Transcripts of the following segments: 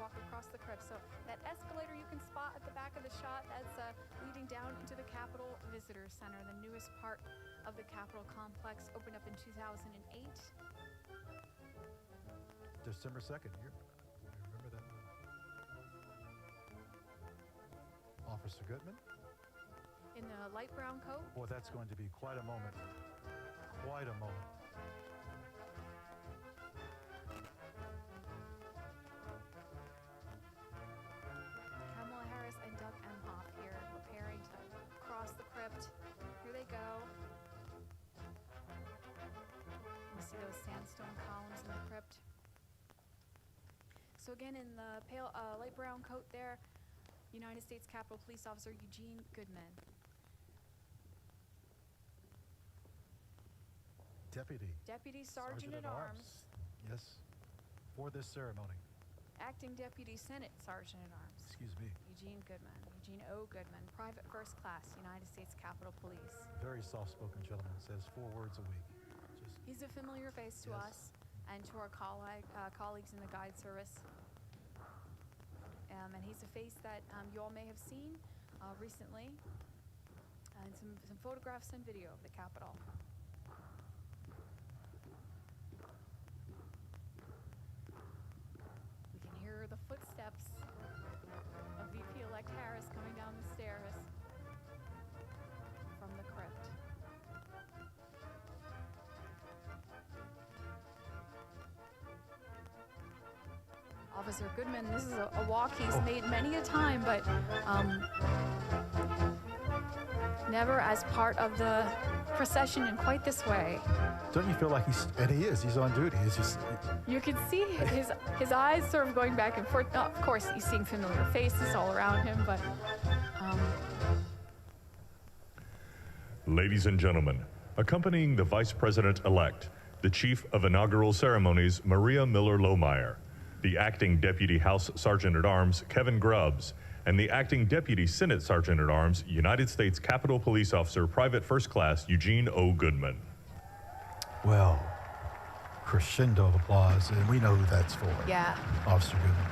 walk across the crypt. So that escalator you can spot at the back of the shot, that's leading down into the Capitol Visitor Center, the newest part of the Capitol complex, opened up in 2008. December 2nd. I remember that. Officer Goodman. In the light brown coat. Boy, that's going to be quite a moment. Quite a moment. Kamala Harris and Doug Emhoff here preparing to cross the crypt. Here they go. You see those sandstone columns in the crypt. So again, in the pale light brown coat there, United States Capitol Police Officer Eugene Goodman. Deputy Sergeant at Arms. Yes, for this ceremony. Acting Deputy Senate Sergeant at Arms. Excuse me. Eugene Goodman. Eugene O. Goodman, Private First Class, United States Capitol Police. Very soft-spoken gentleman. Says 4 words a week. He's a familiar face to us and to our colleagues in the guide service. And he's a face that you all may have seen recently, and some photographs and video of the Capitol. We can hear the footsteps of VP-elect Harris coming down the stairs from the crypt. Officer Goodman, this is a walk he's made many a time, but never as part of the procession in quite this way. Don't you feel like he's on duty. He's just... You can see his eyes sort of going back and forth. Oh, of course, he's seeing familiar faces all around him, but... Ladies and gentlemen, accompanying the Vice President-elect, the Chief of Inaugural Ceremonies, Maria Miller-Lohmeyer, the Acting Deputy House Sergeant-at-Arms, Kevin Grubbs, and the Acting Deputy Senate Sergeant-at-Arms, United States Capitol Police Officer, Private First Class, Eugene O. Goodman. Well, crescendo of applause, and we know who that's for. Yeah. Officer Goodman.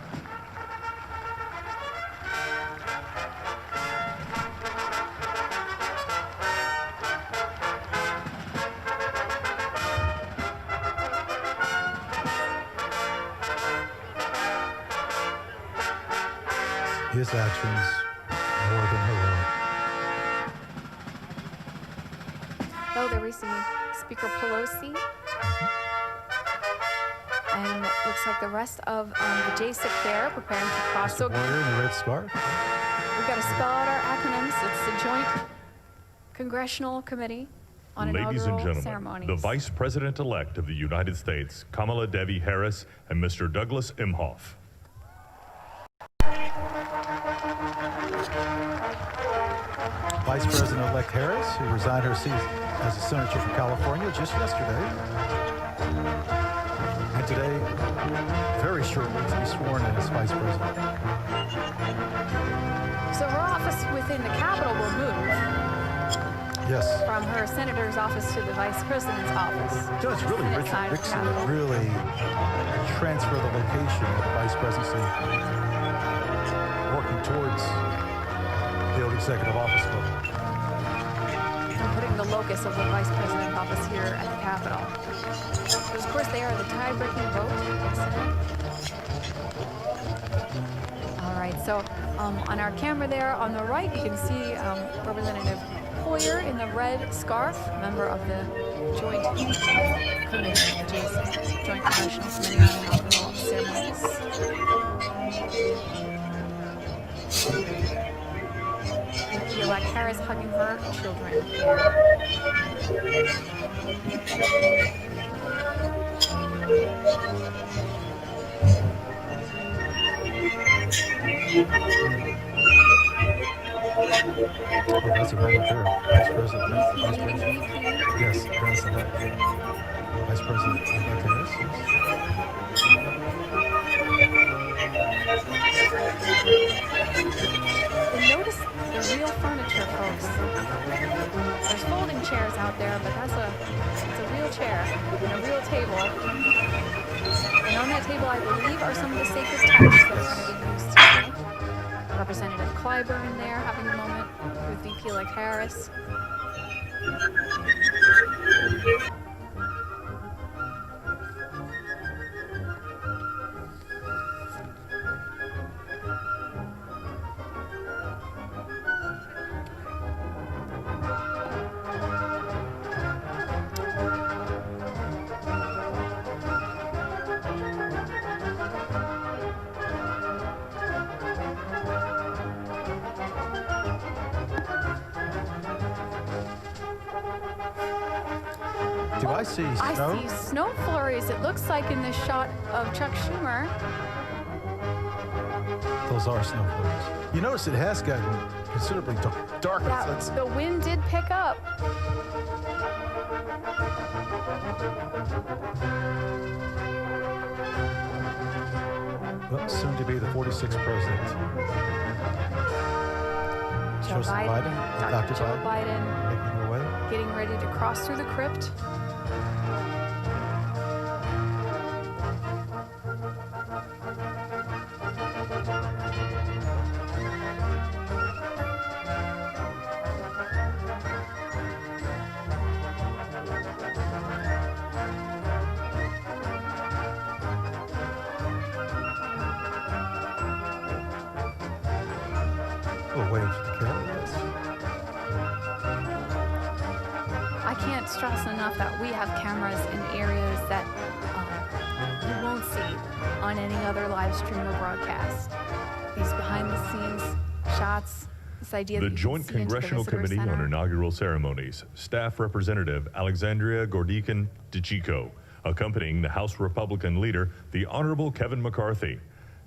His actions more than heroic. Oh, there we see Speaker Pelosi. And it looks like the rest of the JSIC there preparing to cross. Mr. Boyer in the red scarf. We've got to spell out our acronyms. It's the Joint Congressional Committee on Ladies and Inaugural gentlemen, Ceremonies. the Vice President-elect of the United States, Kamala Devi Harris, and Mr. Douglas Emhoff. Vice President-elect Harris, who resigned her seat as a senator from California just yesterday, and today, very shortly, to be sworn in as Vice President. So her office within the Capitol will move. Yes. From her senator's office to the vice president's office. You know, it's really Richard Nixon that really transferred the location of the vice presidency, working towards the old executive office building. And putting the locus of the vice president's office here at the Capitol. But of course, they are the tie-breaking vote. All right, so on our camera there on the right, you can see Representative Hoyer in the red scarf, member of the Joint Committee, Joint Congressional Committee on Inaugural Ceremonies. VP-elect Harris hugging her children. Oh, that's a moment there. Vice President. Vice President. Yes, President. Vice President. Harris. And notice the real furniture, folks. There's folding chairs out there, but it's a real chair and a real table. And on that table, I believe, are some of the sacred texts that are going to be used today. Representative Clyburn there having a moment with VP-elect Harris. Do I see snow? I see snow flurries, it looks like, in this shot of Chuck Schumer. Those are snow flurries. You notice it has gotten considerably darker. Yeah, the wind did pick up. Well, soon to be the 46th president. Joe Joseph Biden, Dr. Joe Biden making their way. getting ready to cross through the crypt. Oh, wait for the camera. Yes. I can't stress enough that we have cameras in areas that you won't see on any other live stream or broadcast. These behind-the-scenes shots, this idea The that you Joint can see into the Congressional visitor Committee on center. Inaugural Ceremonies, Staff Representative Alexandria Gordican DeChico, accompanying the House Republican leader, the Honorable Kevin McCarthy.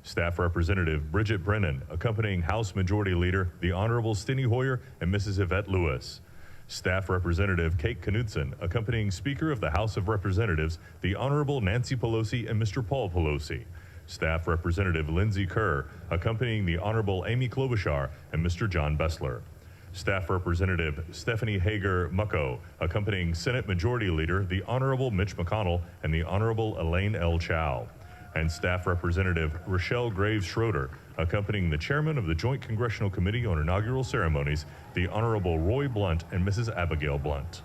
Staff Representative Bridget Brennan, accompanying House Majority Leader, the Honorable Steny Hoyer and Mrs. Yvette Lewis. Staff Representative Kate Knudsen, accompanying Speaker of the House of Representatives, the Honorable Nancy Pelosi and Mr. Paul Pelosi. Staff Representative Lindsey Kerr, accompanying the Honorable Amy Klobuchar and Mr. John Bessler. Staff Representative Stephanie Hager Mucko, accompanying Senate Majority Leader, the Honorable Mitch McConnell and the Honorable Elaine L. Chao. And Staff Representative Rochelle Graves Schroeder, accompanying the Chairman of the Joint Congressional Committee on Inaugural Ceremonies, the Honorable Roy Blunt and Mrs. Abigail Blunt.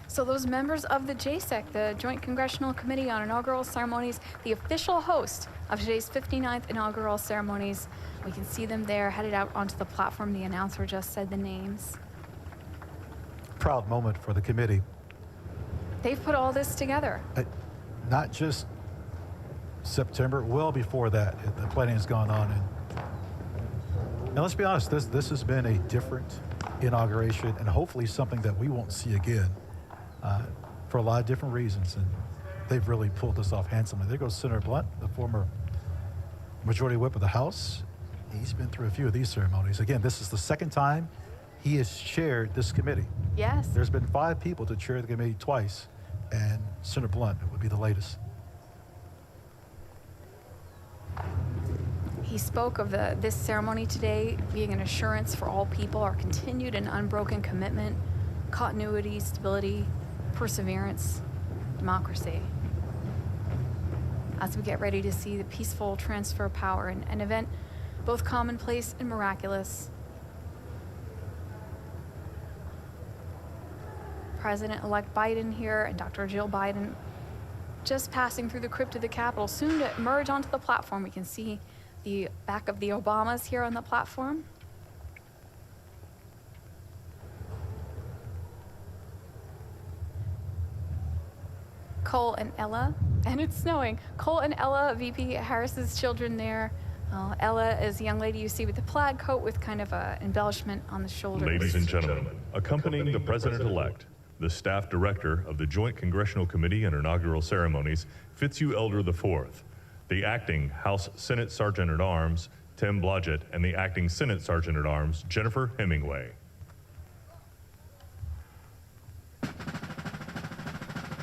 So those members of the JCEC, the Joint Congressional Committee on Inaugural Ceremonies, the official host of today's 59th inaugural ceremonies, we can see them there headed out onto the platform. The announcer just said the names. Proud moment for the committee. They've put all this together. Not just September, well before that, the planning has gone on. And let's be honest, this has been a different inauguration and hopefully something that we won't see again for a lot of different reasons. And they've really pulled this off handsomely. There goes Senator Blunt, the former Majority Whip of the House. He's been through a few of these ceremonies. Again, this is the second time he has chaired this committee. Yes. There's been 5 people to chair the committee twice, and Senator Blunt would be the latest. He spoke of this ceremony today being an assurance for all people, our continued and unbroken commitment, continuity, stability, perseverance, democracy. As we get ready to see the peaceful transfer of power, an event both commonplace and miraculous. President-elect Biden here and Dr. Jill Biden just passing through the crypt of the Capitol, soon to emerge onto the platform. We can see the back of the Obamas here on the platform. Cole and Ella, and it's snowing. Cole and Ella, VP Harris's children there. Ella is a young lady you see with the plaid coat with kind of an embellishment on the shoulders. Ladies and gentlemen, accompanying the President-elect, the Staff Director of the Joint Congressional Committee on Inaugural Ceremonies, Fitzhugh Elder IV, the Acting House Senate Sergeant-at-Arms, Tim Blodgett, and the Acting Senate Sergeant-at-Arms, Jennifer Hemingway.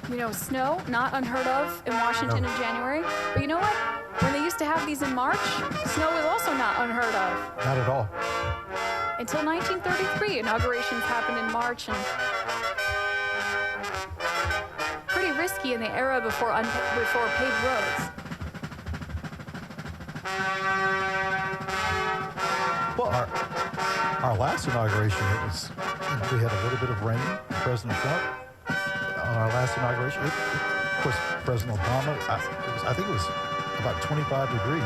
You know, snow, not unheard of in Washington in January. But you know what? When they used to have these in March, snow was also not unheard of. Not at all. Until 1933, inaugurations happened in March, and pretty risky in the era before paved roads. Well, our last inauguration, we had a little bit of rain. President Trump on our last inauguration. Of course, President Obama. I think it was about 25 degrees.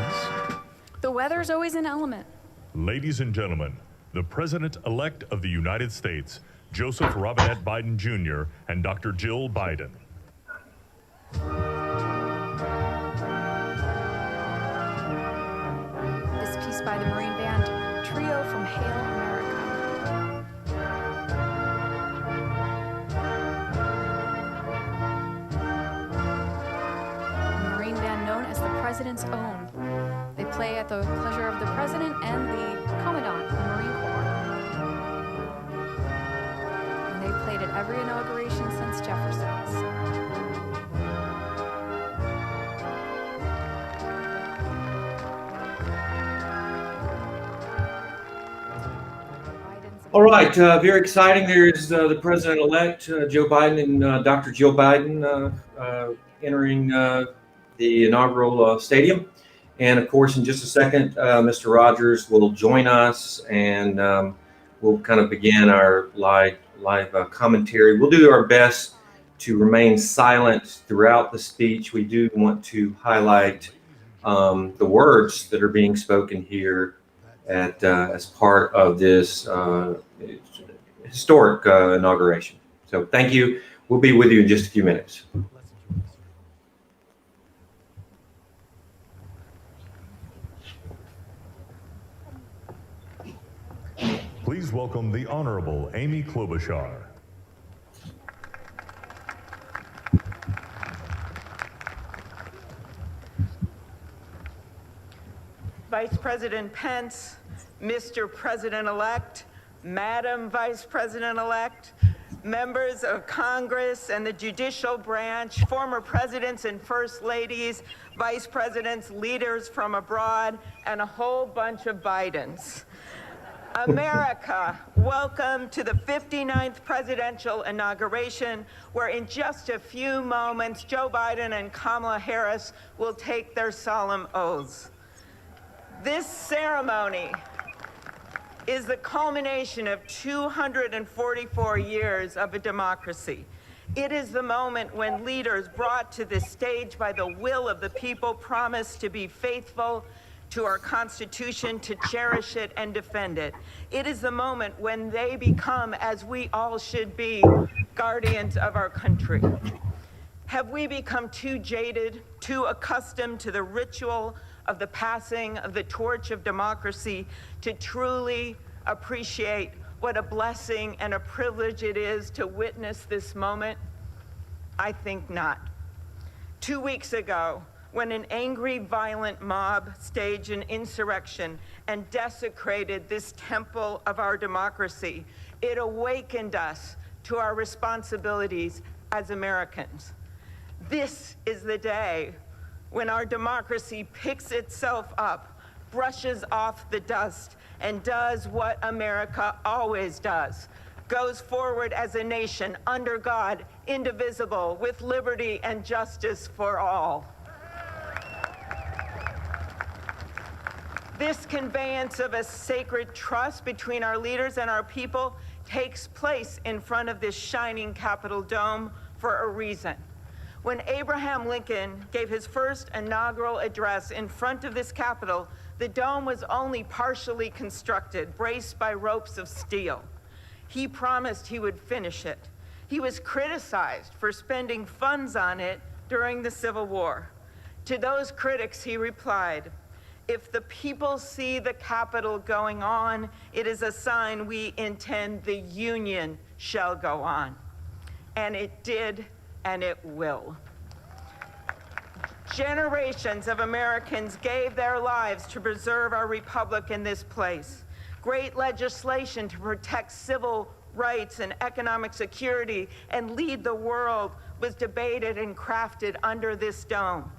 The weather's always an element. Ladies and gentlemen, the President-elect of the United States, Joseph Robinette Biden Jr. and Dr. Jill Biden. This piece by the Marine Band Trio from Hail America. A Marine Band known as the President's Own. They play at the pleasure of the President and the Commandant of the Marine Corps. And they've played at every inauguration since Jefferson's. All right, very exciting. There's the President-elect, Joe Biden, and Dr. Jill Biden entering the inaugural stadium. And of course, in just a second, Mr. Rogers will join us, and we'll kind of begin our live commentary. We'll do our best to remain silent throughout the speech. We do want to highlight the words that are being spoken here as part of this historic inauguration. So thank you. We'll be with you in just a few minutes. Please welcome the Honorable Amy Klobuchar. Vice President Pence, Mr. President-elect, Madam Vice President-elect, members of Congress and the judicial branch, former presidents and first ladies, vice presidents, leaders from abroad, and a whole bunch of Bidens. America, welcome to the 59th presidential inauguration, where in just a few moments, Joe Biden and Kamala Harris will take their solemn oaths. This ceremony is the culmination of 244 years of a democracy. It is the moment when leaders brought to this stage by the will of the people promise to be faithful to our Constitution, to cherish it and defend it. It is the moment when they become, as we all should be, guardians of our country. Have we become too jaded, too accustomed to the ritual of the passing of the torch of democracy to truly appreciate what a blessing and a privilege it is to witness this moment? I think not. 2 weeks ago, when an angry, violent mob staged an insurrection and desecrated this temple of our democracy, it awakened us to our responsibilities as Americans. This is the day when our democracy picks itself up, brushes off the dust, and does what America always does: goes forward as a nation under God, indivisible, with liberty and justice for all. This conveyance of a sacred trust between our leaders and our people takes place in front of this shining Capitol dome for a reason. When Abraham Lincoln gave his first inaugural address in front of this Capitol, the dome was only partially constructed, braced by ropes of steel. He promised he would finish it. He was criticized for spending funds on it during the Civil War. To those critics, he replied, "If the people see the Capitol going on, it is a sign we intend the Union shall go on." And it did, and it will. Generations of Americans gave their lives to preserve our republic in this place. Great legislation to protect civil rights and economic security and lead the world was debated and crafted under this dome.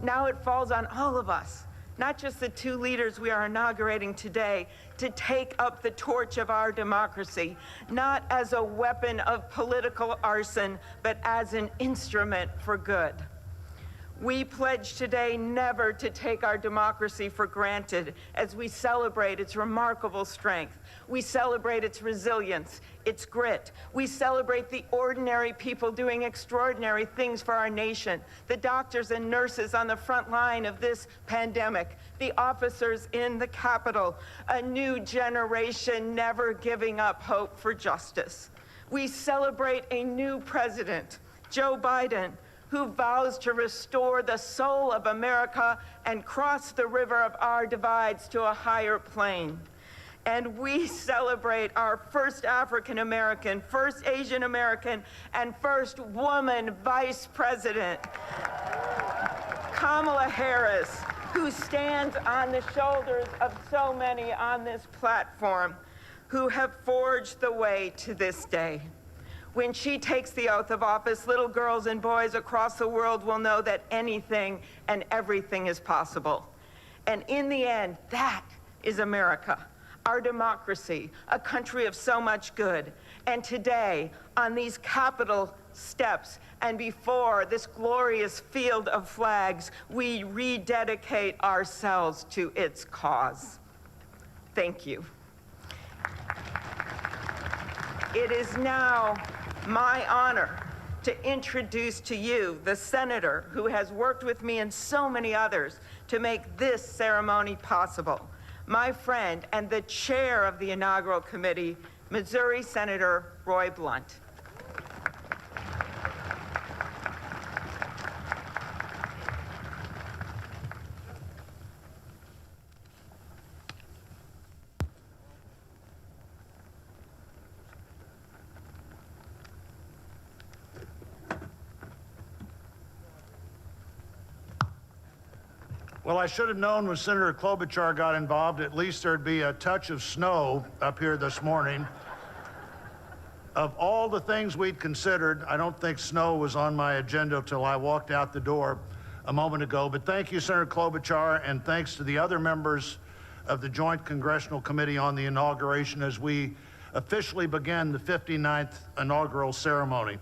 Now it falls on all of us not just the two leaders we are inaugurating today, to take up the torch of our democracy, not as a weapon of political arson, but as an instrument for good. We pledge today never to take our democracy for granted as we celebrate its remarkable strength. We celebrate its resilience, its grit. We celebrate the ordinary people doing extraordinary things for our nation, the doctors and nurses on the front line of this pandemic, the officers in the Capitol, a new generation never giving up hope for justice. We celebrate a new president, Joe Biden, who vows to restore the soul of America and cross the river of our divides to a higher plane. And we celebrate our first African American, first Asian American, and first woman vice president, Kamala Harris, who stands on the shoulders of so many on this platform who have forged the way to this day. When she takes the oath of office, little girls and boys across the world will know that anything and everything is possible. And in the end, that is America, our democracy, a country of so much good. And today, on these Capitol steps and before this glorious field of flags, we rededicate ourselves to its cause. Thank you. It is now my honor to introduce to you the senator who has worked with me and so many others to make this ceremony possible, my friend and the chair of the inaugural committee, Missouri Senator Roy Blunt. Well, I should have known when Senator Klobuchar got involved, at least there'd be a touch of snow up here this morning. Of all the things we'd considered, I don't think snow was on my agenda till I walked out the door a moment ago. But thank you, Senator Klobuchar, and thanks to the other members of the Joint Congressional Committee on the inauguration as we officially begin the 59th inaugural ceremony.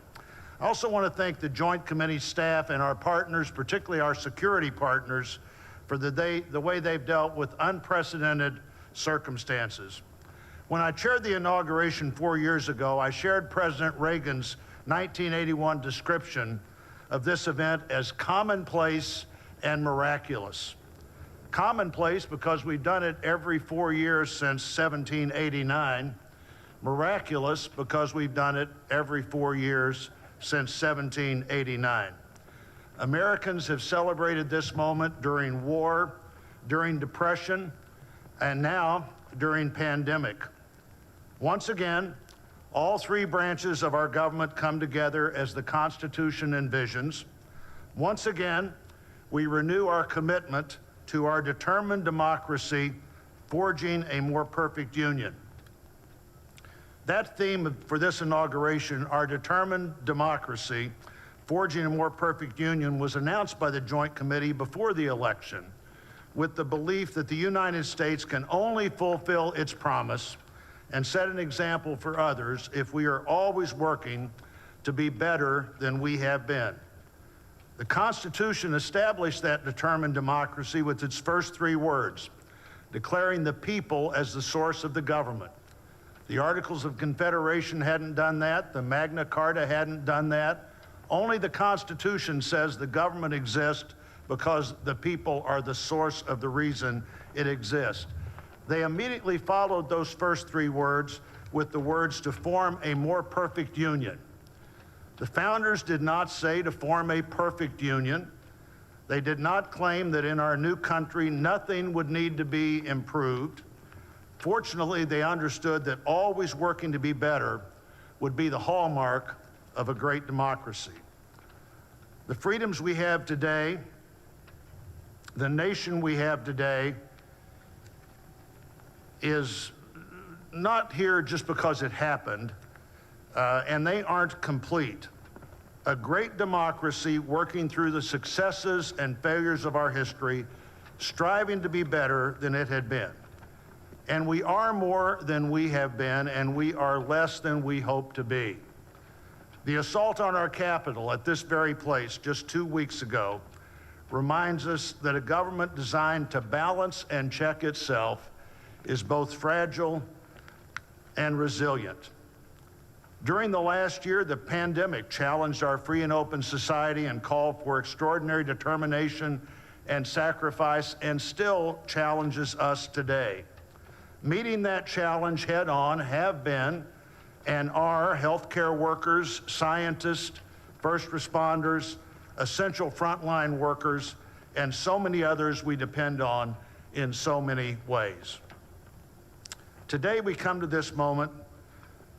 I also want to thank the Joint Committee staff and our partners, particularly our security partners, for the way they've dealt with unprecedented circumstances. When I chaired the inauguration 4 years ago, I shared President Reagan's 1981 description of this event as commonplace and miraculous. Commonplace because we've done it every 4 years since 1789. Miraculous because we've done it every 4 years since 1789. Americans have celebrated this moment during war, during depression, and now during pandemic. Once again, all three branches of our government come together as the Constitution envisions. Once again, we renew our commitment to our determined democracy, forging a more perfect union. That theme for this inauguration, our determined democracy, forging a more perfect union, was announced by the Joint Committee before the election with the belief that the United States can only fulfill its promise and set an example for others if we are always working to be better than we have been. The Constitution established that determined democracy with its first three words, declaring the people as the source of the government. The Articles of Confederation hadn't done that. The Magna Carta hadn't done that. Only the Constitution says the government exists because the people are the source of the reason it exists. They immediately followed those first three words with the words to form a more perfect union. The founders did not say to form a perfect union. They did not claim that in our new country nothing would need to be improved. Fortunately, they understood that always working to be better would be the hallmark of a great democracy. The freedoms we have today, the nation we have today, is not here just because it happened, and they aren't complete. A great democracy working through the successes and failures of our history striving to be better than it had been. And we are more than we have been, and we are less than we hope to be. The assault on our Capitol at this very place just 2 weeks ago reminds us that a government designed to balance and check itself is both fragile and resilient. During the last year, the pandemic challenged our free and open society and called for extraordinary determination and sacrifice, and still challenges us today. Meeting that challenge head on have been and are healthcare workers, scientists, first responders, essential frontline workers, and so many others we depend on in so many ways. Today we come to this moment.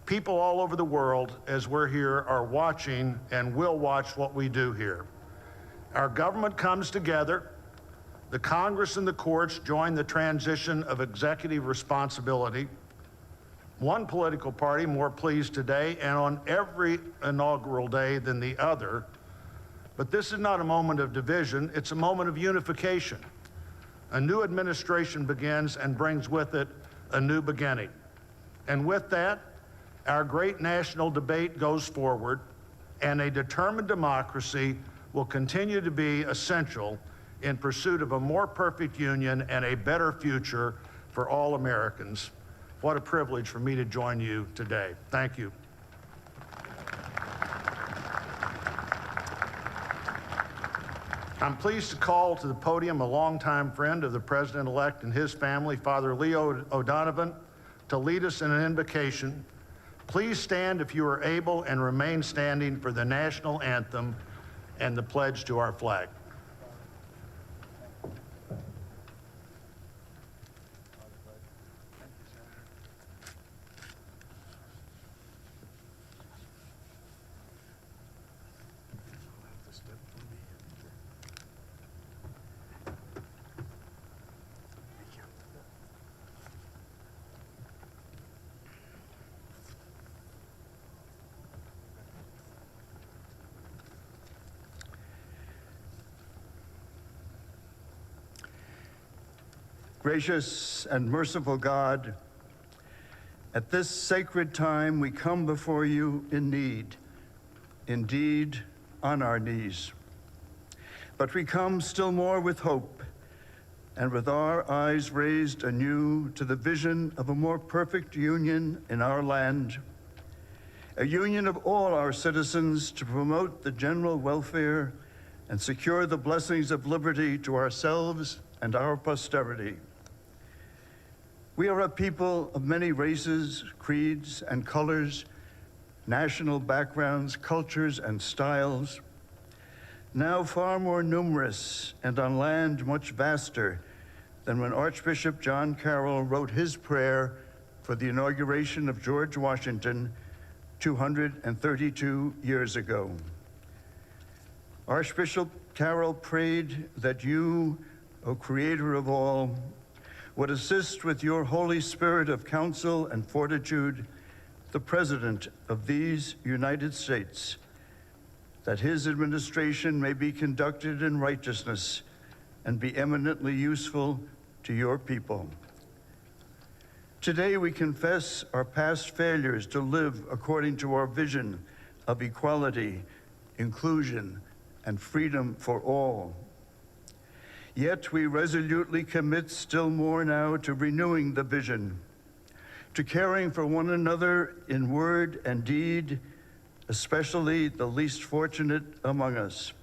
People all over the world, as we're here, are watching and will watch what we do here. Our government comes together. The Congress and the courts join the transition of executive responsibility. One political party more pleased today and on every inaugural day than the other. But this is not a moment of division, it's a moment of unification. A new administration begins and brings with it a new beginning. And with that, our great national debate goes forward, and a determined democracy will continue to be essential in pursuit of a more perfect union and a better future for all Americans. What a privilege for me to join you today. Thank you. I'm pleased to call to the podium a longtime friend of the President-elect and his family, Father Leo O'Donovan, to lead us in an invocation. Please stand if you are able and remain standing for the national anthem and the pledge to our flag. Gracious and merciful God, at this sacred time we come before you in need, indeed on our knees. But we come still more with hope and with our eyes raised anew to the vision of a more perfect union in our land, a union of all our citizens to promote the general welfare and secure the blessings of liberty to ourselves and our posterity. We are a people of many races, creeds, and colors, national backgrounds, cultures, and styles, now far more numerous and on land much vaster than when Archbishop John Carroll wrote his prayer for the inauguration of George Washington 232 years ago. Archbishop Carroll prayed that you, O Creator of all, would assist with your Holy Spirit of counsel and fortitude the President of these United States, that his administration may be conducted in righteousness and be eminently useful to your people. Today we confess our past failures to live according to our vision of equality, inclusion, and freedom for all. Yet we resolutely commit still more now to renewing the vision, to caring for one another in word and deed, especially the least fortunate among us,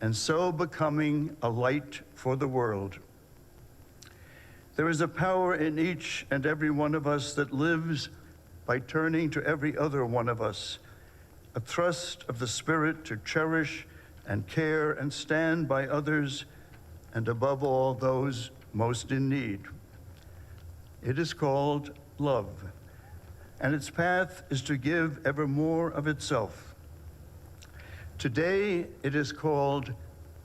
and so becoming a light for the world. There is a power in each and every one of us that lives by turning to every other one of us, a thrust of the Spirit to cherish and care and stand by others, and above all, those most in need. It is called love, and its path is to give ever more of itself. Today, it is called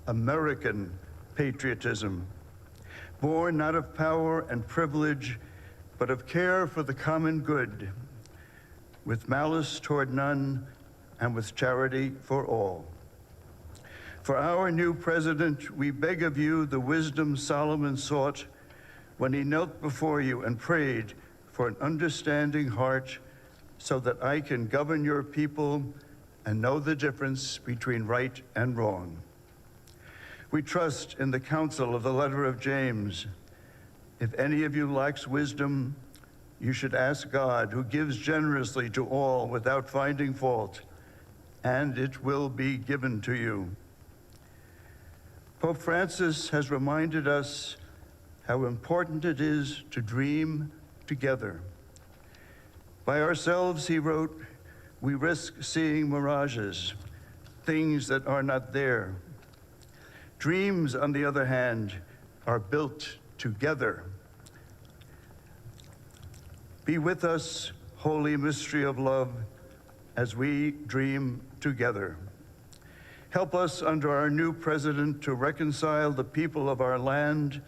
American patriotism, born not of power and privilege, but of care for the common good, with malice toward none and with charity for all. For our new president, we beg of you the wisdom Solomon sought when he knelt before you and prayed for an understanding heart so that I can govern your people and know the difference between right and wrong. We trust in the counsel of the letter of James. If any of you lacks wisdom, you should ask God, who gives generously to all without finding fault, and it will be given to you. Pope Francis has reminded us how important it is to dream together. By ourselves, he wrote, we risk seeing mirages, things that are not there. Dreams, on the other hand, are built together. Be with us, holy mystery of love, as we dream together. Help us under our new president to reconcile the people of our land,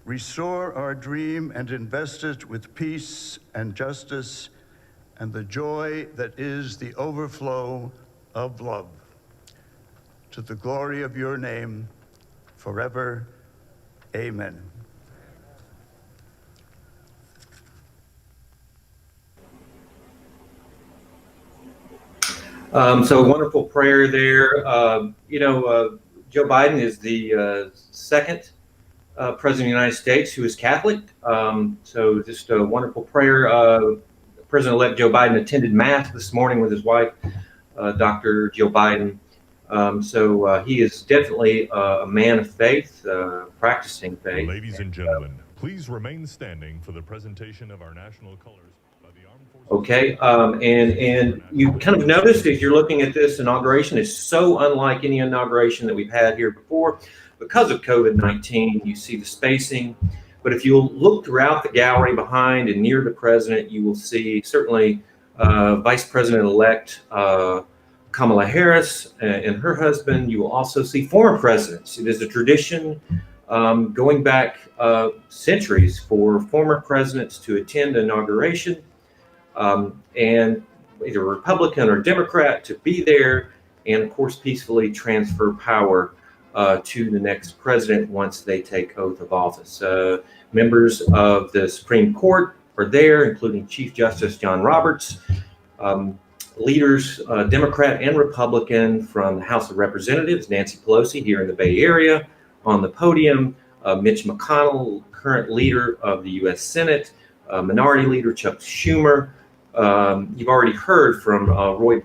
restore our dream and invest it with peace and justice and the joy that is the overflow of love. To the glory of your name, forever, amen. So a wonderful prayer there. Joe Biden is the second president of the United States who is Catholic. So just a wonderful prayer. President-elect Joe Biden attended Mass this morning with his wife, Dr. Jill Biden. So he is definitely a man of faith, practicing faith. Ladies and gentlemen, please remain standing for the presentation of our national colors. Okay, and you kind of noticed as you're looking at this inauguration, it's so unlike any inauguration that we've had here before. Because of COVID-19, you see the spacing, but if you look throughout the gallery behind and near the president, you will see certainly Vice President-elect Kamala Harris and her husband. You will also see former presidents. It is a tradition going back centuries for former presidents to attend inauguration. And either Republican or Democrat to be there and, of course, peacefully transfer power to the next president once they take oath of office. Members of the Supreme Court are there, including Chief Justice John Roberts, leaders, Democrat and Republican from the House of Representatives, Nancy Pelosi here in the Bay Area on the podium, Mitch McConnell, current leader of the U.S. Senate, Minority Leader Chuck Schumer. You've already heard from Roy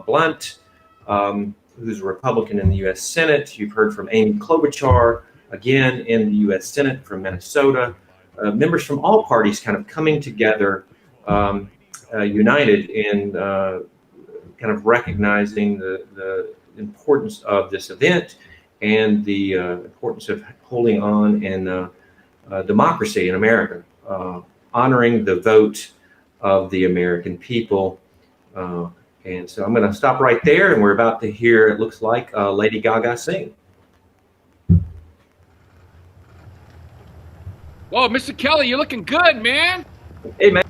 Blunt, who's a Republican in the U.S. Senate. You've heard from Amy Klobuchar, again in the U.S. Senate from Minnesota. Members from all parties kind of coming together, united in kind of recognizing the importance of this event and the importance of holding on in democracy in America, honoring the vote of the American people. And so I'm going to stop right there, and we're about to hear, it looks like, Lady Gaga sing. Whoa, Mr. Kelly, you're looking good, man. Hey, man.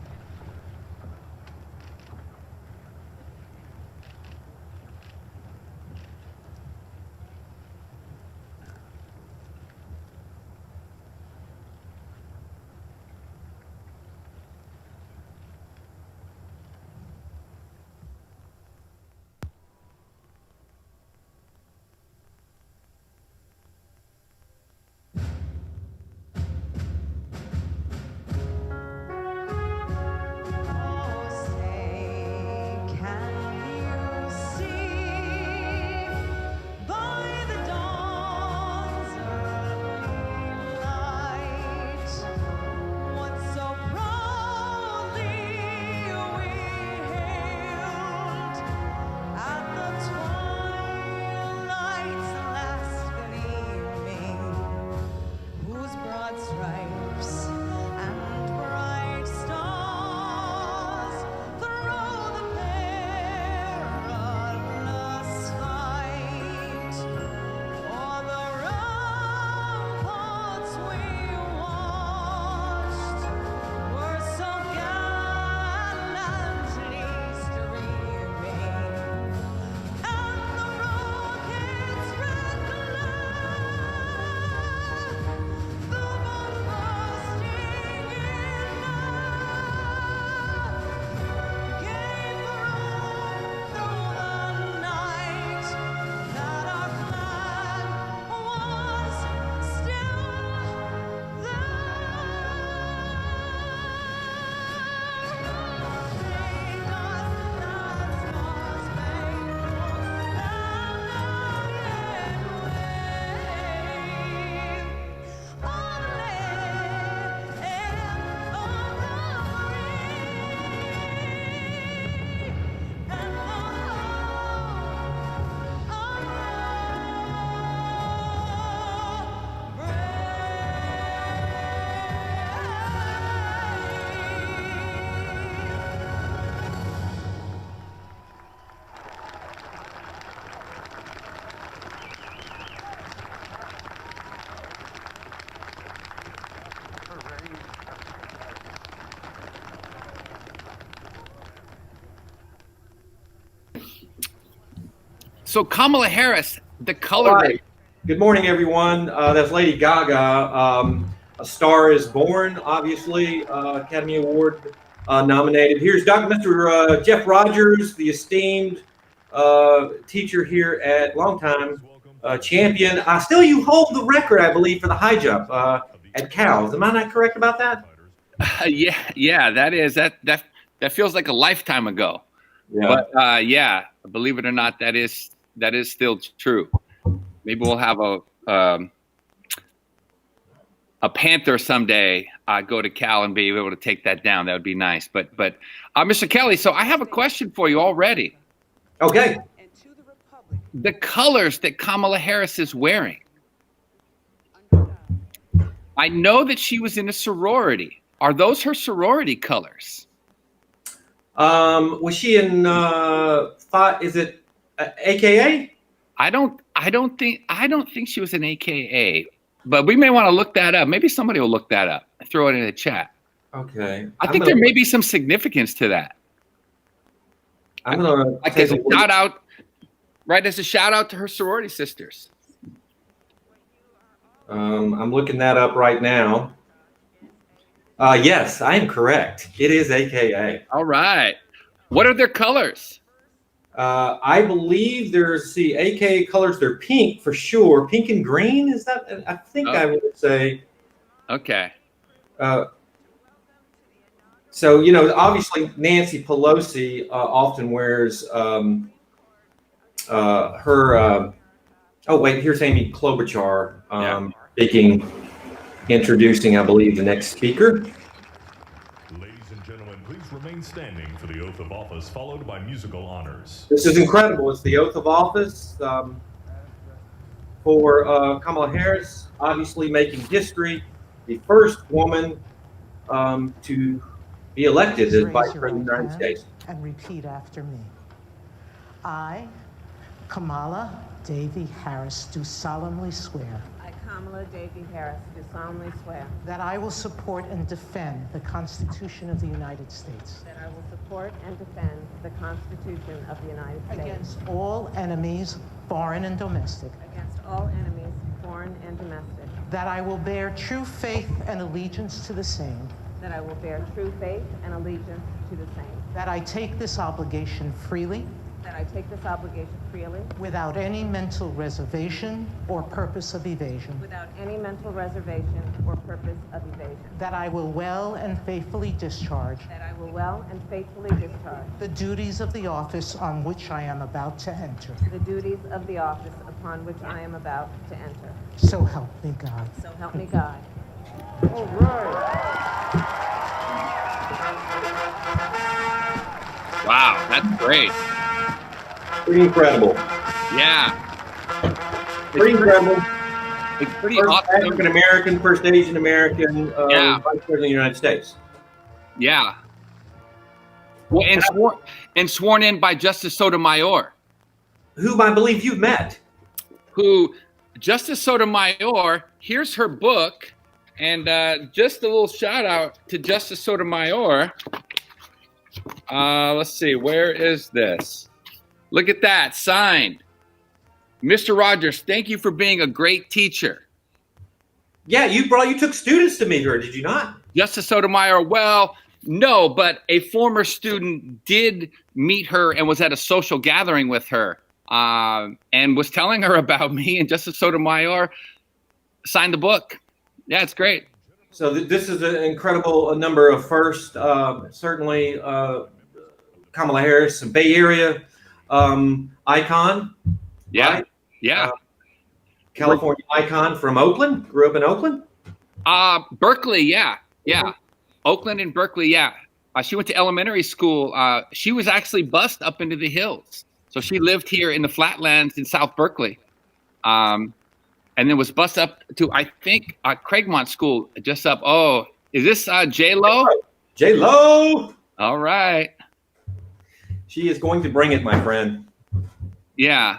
So Kamala Harris, the color. All right. Good morning, everyone. That's Lady Gaga. A Star is Born, obviously, Academy Award nominated. Here's Mr. Jeff Rogers, the esteemed teacher here at longtime champion. Still, you hold the record, I believe, for the high jump at Cal's. Am I not correct about that? Yeah, that feels like a lifetime ago. Yeah. But yeah, believe it or not, that is still true. Maybe we'll have a Panther someday go to Cal and be able to take that down. That would be nice. But Mr. Kelly, so I have a question for you already. Okay. The colors that Kamala Harris is wearing. I know that she was in a sorority. Are those her sorority colors? Was she in is it AKA? I don't think she was an AKA, but we may want to look that up. Maybe somebody will look that up and throw it in the chat. Okay. I think there may be some significance to that. I'm gonna like as a shout out, right? As a shout out to her sorority sisters. I'm looking that up right now. Yes, I am correct. It is AKA. All right. What are their colors? I believe there's the AKA colors. They're pink for sure. Pink and green. Is that? I think I would say. Okay. So obviously Nancy Pelosi often wears her. Oh wait, here's Amy Klobuchar speaking, introducing, I believe, the next speaker. Ladies and gentlemen, please remain standing for the oath of office, followed by musical honors. This is incredible. It's the oath of office for Kamala Harris, obviously making history, the first woman to be elected as Vice President of the United States. And repeat after me. I, Kamala Davy Harris, do solemnly swear I, Kamala Davy Harris, do solemnly swear that I will support and defend the Constitution of the United States that I will support and defend the Constitution of the United States against all enemies, foreign and domestic, against all enemies, foreign and domestic, that I will bear true faith and allegiance to the same, that I will bear true faith and allegiance to the same, that I take this obligation freely, that I take this obligation freely, without any mental reservation or purpose of evasion, without any mental reservation or purpose of evasion, that I will well and faithfully discharge that I will well and faithfully discharge the duties of the office on which I am about to enter. the duties of the office upon which I am about to enter. So help me God. So help me God. All right. Wow, that's great. Pretty incredible. Yeah. Pretty incredible. It's pretty First awesome. African American, first Asian American Yeah. Vice President of the United States. Yeah. Well, and sworn in by Justice Sotomayor. Whom I believe you've met. Who, Justice Sotomayor, here's her book, and just a little shout out to Justice Sotomayor. Let's see, where is this? Look at that, signed. Mr. Rogers, thank you for being a great teacher. Yeah, you took students to meet her, did you not? Justice Sotomayor, well, no, but a former student did meet her and was at a social gathering with her and was telling her about me, and Justice Sotomayor signed the book. Yeah, it's great. So this is an incredible number of firsts. Certainly, Kamala Harris, Bay Area icon. Yeah, right? yeah. California icon from Oakland. Grew up in Oakland. Berkeley, yeah. Oakland and Berkeley, yeah. She went to elementary school. She was actually bused up into the hills. So she lived here in the flatlands in South Berkeley. And then was bused up to, I think, Craigmont School, just up. Oh, is this J-Lo? J-Lo! All right. She is going to bring it, my friend. Yeah.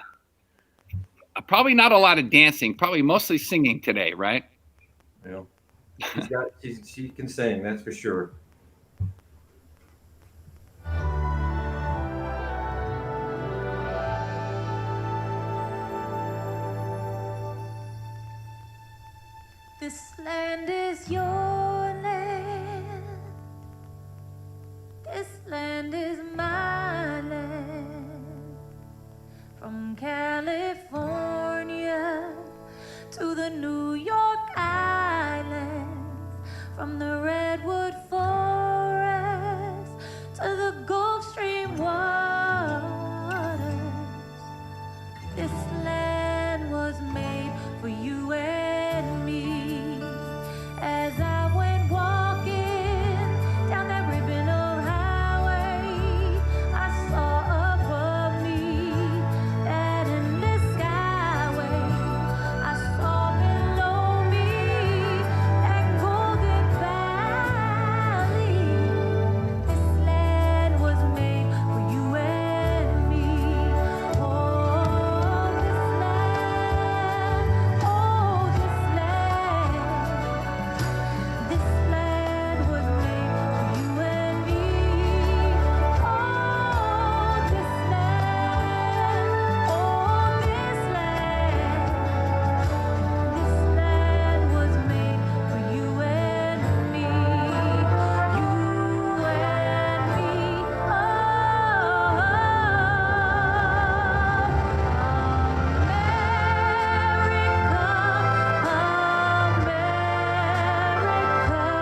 Probably not a lot of dancing, probably mostly singing today, right? Yeah. She can sing, that's for sure. This land is your land. This land is my land. From California to the New York Islands, from the Redwood Forest to the Gulf Stream waters. This land was made for you and me. As I went walking down that ribbon of highway, I saw above me that endless skyway. I saw below me that golden valley. This land was made for you and me. Oh, this land, oh, this land. This land was made for you and me. Oh, this land, oh, this land. This land was made for you and me. You and me. America,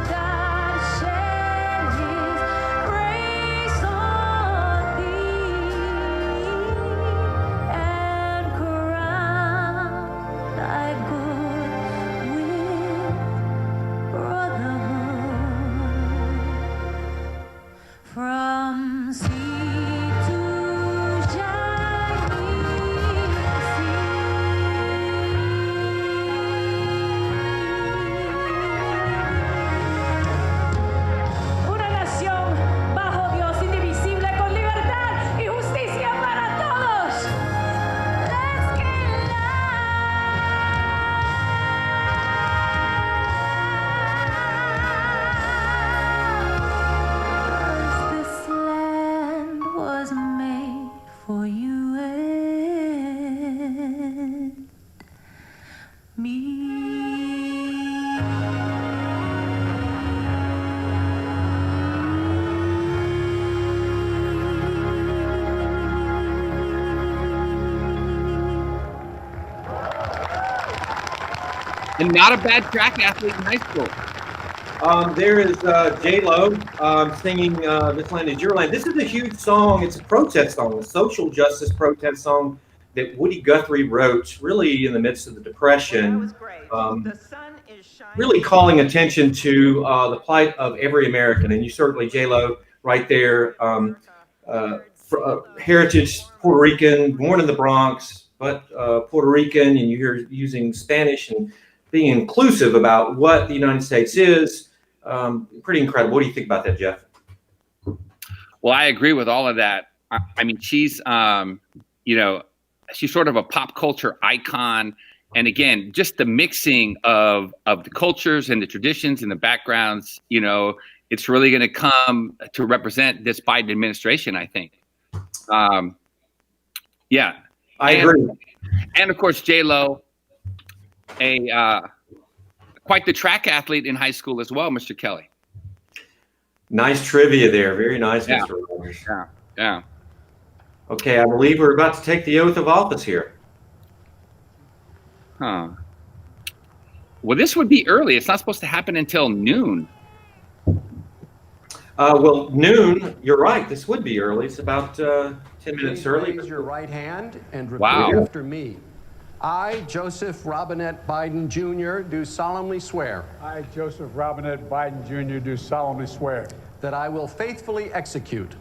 God shed His grace on thee and crowned thy good with brotherhood. From sea to shining sea. Una nación bajo Dios, indivisible, con libertad y justicia para todos. Let's get loud. This land was made for you and And not a bad track athlete in high school. There is J-Lo singing This Land Is Your Land. This is a huge song. It's a protest song, a social justice protest song that Woody Guthrie wrote really in the midst of the Depression. That was great. The sun is shining. Really calling attention to the plight of every American. And you certainly, J-Lo, right there, heritage Puerto Rican, born in the Bronx, but Puerto Rican, and you're using Spanish and being inclusive about what the United States is. Pretty incredible. What do you think about that, Jeff? Well, I agree with all of that. I mean, she's, she's sort of a pop culture icon. And again, just the mixing of the cultures and the traditions and the backgrounds, it's really going to come to represent this Biden administration, I think. Yeah. I agree. And of course, J-Lo, quite the track athlete in high school as well, Mr. Kelly. Nice trivia there. Very nice, Yeah. Mr. Rogers. Yeah. Okay, I believe we're about to take the oath of office here. Huh. Well, this would be early. It's not supposed to happen until noon. Well, noon, you're right. This would be early. It's about 10 minutes Please early. raise your right hand and repeat Wow. after me. I, Joseph Robinette Biden Jr., do solemnly swear I, Joseph Robinette Biden Jr., do solemnly swear that I will faithfully execute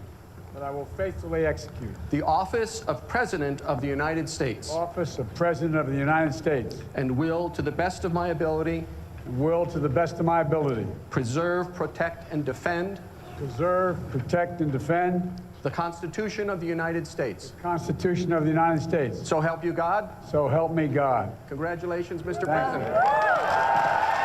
that I will faithfully execute the office of President of the United States the office of President of the United States and will, to the best of my ability, and will, to the best of my ability, preserve, protect, and defend preserve, protect, and defend the Constitution of the United States. the Constitution of the United States. So help you God. So help me God. Congratulations, Mr. Thank you. President.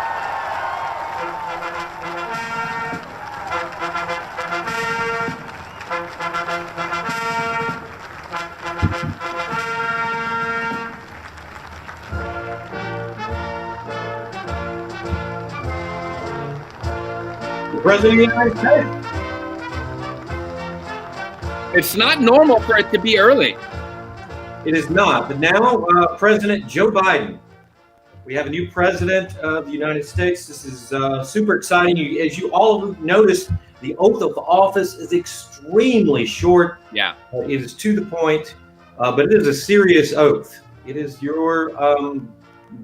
President of the United States. It's not normal for it to be early. It is not. But now, President Joe Biden. We have a new president of the United States. This is super exciting. As you all noticed, the oath of office is extremely short. Yeah. It is to the point, but it is a serious oath. It is your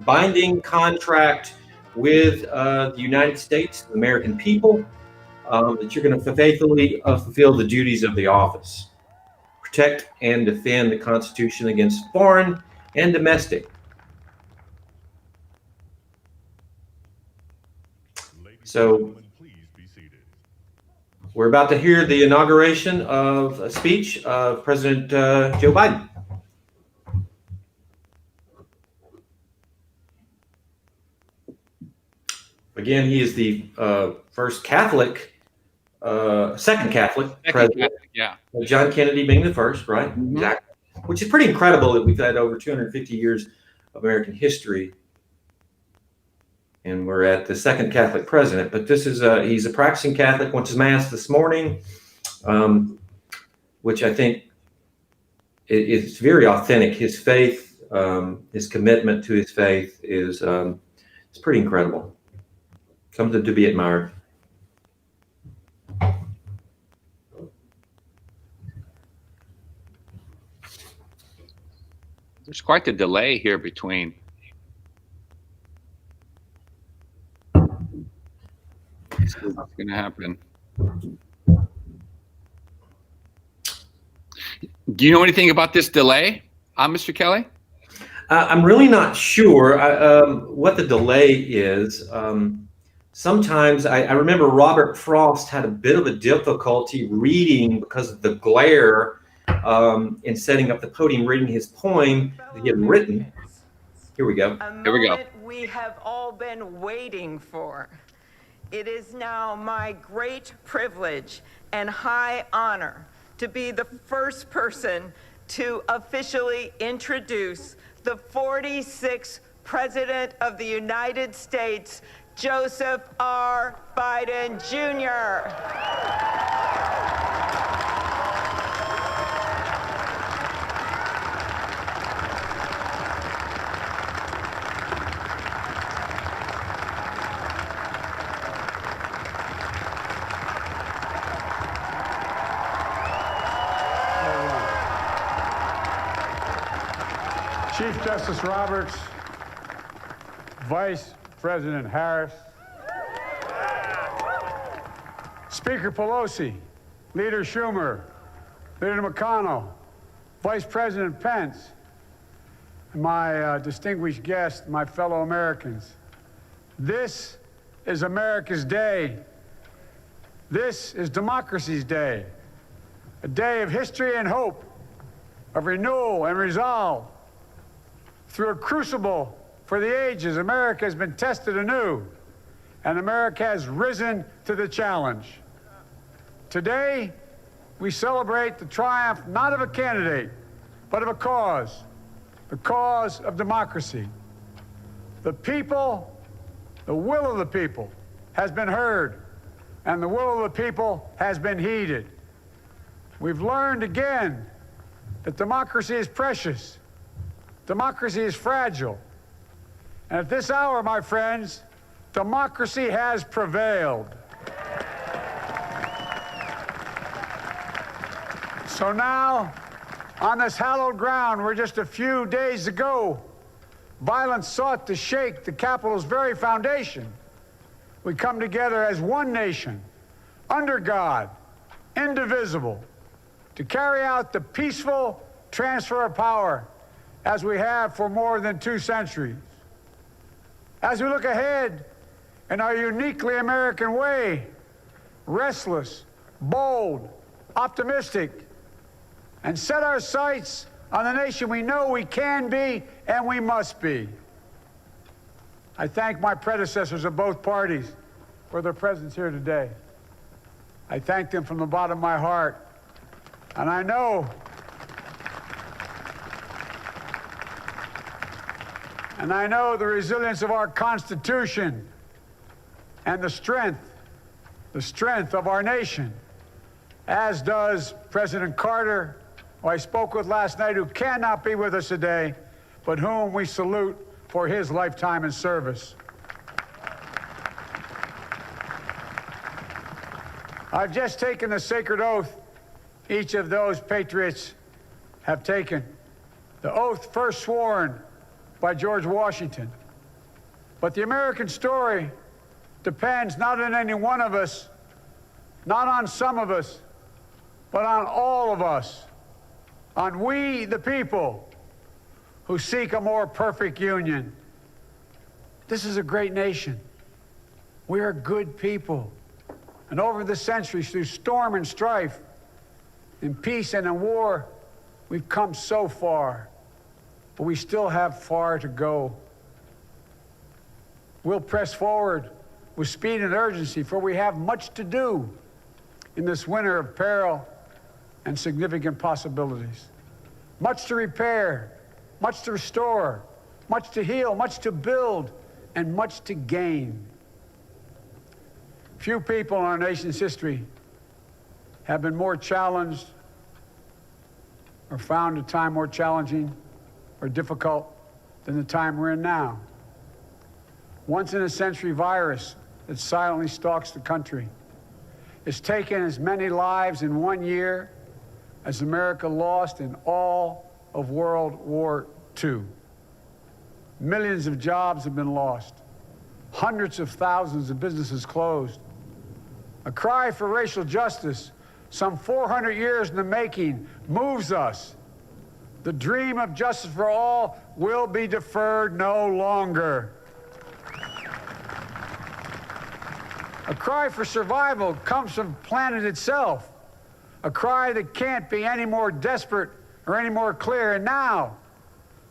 binding contract with the United States, the American people, that you're going to faithfully fulfill the duties of the office. Protect and defend the Constitution against foreign and domestic. So we're about to hear the inauguration of a speech of President Joe Biden. Again, he is the first Catholic, second Catholic president. Yeah. John Kennedy being the first, right? Mm-hmm. Exactly. Which is pretty incredible that we've had over 250 years of American history. And we're at the second Catholic president, but this is he's a practicing Catholic, went to Mass this morning, which I think is very authentic. His faith, his commitment to his faith is it's pretty incredible. Something to be admired. There's quite the delay here between. What's going to happen? Do you know anything about this delay, Mr. Kelly? I'm really not sure what the delay is. Sometimes I remember Robert Frost had a bit of a difficulty reading because of the glare in setting up the podium, reading his poem that he had written. Here we go. Here we go. We have all been waiting for. It is now my great privilege and high honor to be the first person to officially introduce the 46th President of the United States, Joseph R. Biden, Jr. Chief Justice Roberts, Vice President Harris, Speaker Pelosi, Leader Schumer, Leader McConnell, Vice President Pence, and my distinguished guests, my fellow Americans. This is America's day. This is democracy's day, a day of history and hope, of renewal and resolve. Through a crucible for the ages, America has been tested anew, and America has risen to the challenge. Today, we celebrate the triumph not of a candidate, but of a cause, the cause of democracy. The people, the will of the people has been heard, and the will of the people has been heeded. We've learned again that democracy is precious. Democracy is fragile. And at this hour, my friends, democracy has prevailed. So now, on this hallowed ground where just a few days ago, violence sought to shake the Capitol's very foundation, we come together as one nation, under God, indivisible, to carry out the peaceful transfer of power as we have for more than 2 centuries. As we look ahead in our uniquely American way, restless, bold, optimistic, and set our sights on the nation we know we can be and we must be. I thank my predecessors of both parties for their presence here today. I thank them from the bottom of my heart. And I know the resilience of our Constitution and the strength the strength of our nation, as does President Carter, who I spoke with last night, who cannot be with us today, but whom we salute for his lifetime in service. I've just taken the sacred oath each of those patriots have taken. The oath first sworn by George Washington. But the American story depends not on any one of us, not on some of us, but on all of us, on we, the people, who seek a more perfect union. This is a great nation. We are good people. And over the centuries, through storm and strife, in peace and in war, we've come so far, but we still have far to go. We'll press forward with speed and urgency, for we have much to do in this winter of peril and significant possibilities. Much to repair, much to restore, much to heal, much to build, and much to gain. Few people in our nation's history have been more challenged or found a time more challenging or difficult than the time we're in now. Once-in-a-century virus that silently stalks the country. It's taken as many lives in 1 year as America lost in all of World War II. Millions of jobs have been lost. Hundreds of thousands of businesses closed. A cry for racial justice, some 400 years in the making, moves us. The dream of justice for all will be deferred no longer. A cry for survival comes from the planet itself. A cry that can't be any more desperate or any more clear. And now,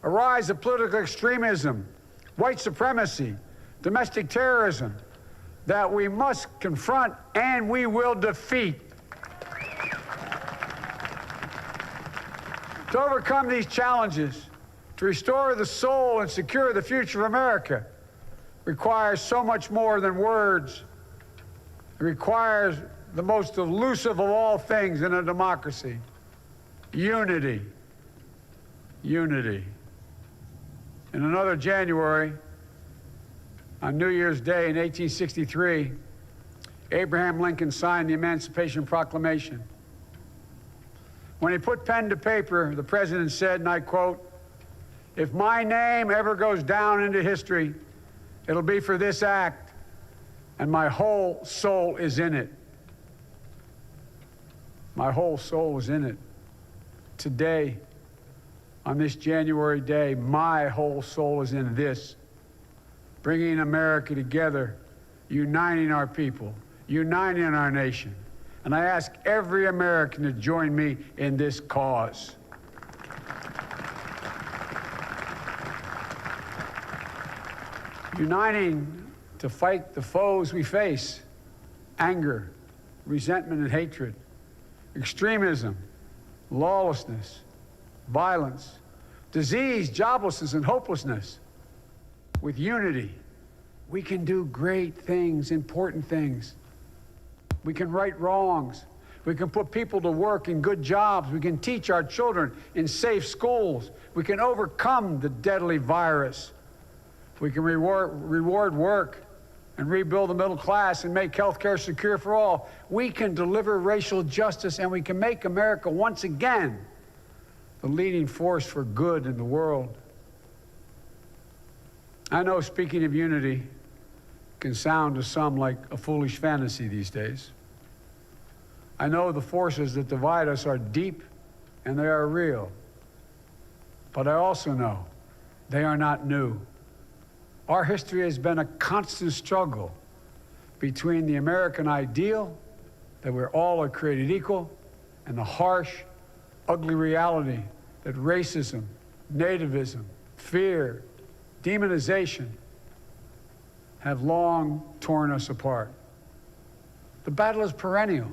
a rise of political extremism, white supremacy, domestic terrorism, that we must confront and we will defeat. To overcome these challenges, to restore the soul and secure the future of America, requires so much more than words. It requires the most elusive of all things in a democracy: unity. Unity. In another January, on New Year's Day in 1863, Abraham Lincoln signed the Emancipation Proclamation. When he put pen to paper, the president said, and I quote, "If my name ever goes down into history, it'll be for this act, and my whole soul is in it." My whole soul is in it. Today, on this January day, my whole soul is in this. Bringing America together, uniting our people, uniting our nation. And I ask every American to join me in this cause. Uniting to fight the foes we face: anger, resentment and hatred, extremism, lawlessness, violence, disease, joblessness, and hopelessness. With unity, we can do great things, important things. We can right wrongs. We can put people to work in good jobs. We can teach our children in safe schools. We can overcome the deadly virus. We can reward work and rebuild the middle class and make health care secure for all. We can deliver racial justice, and we can make America once again the leading force for good in the world. I know speaking of unity can sound to some like a foolish fantasy these days. I know the forces that divide us are deep and they are real. But I also know they are not new. Our history has been a constant struggle between the American ideal that we're all are created equal and the harsh, ugly reality that racism, nativism, fear, demonization have long torn us apart. The battle is perennial,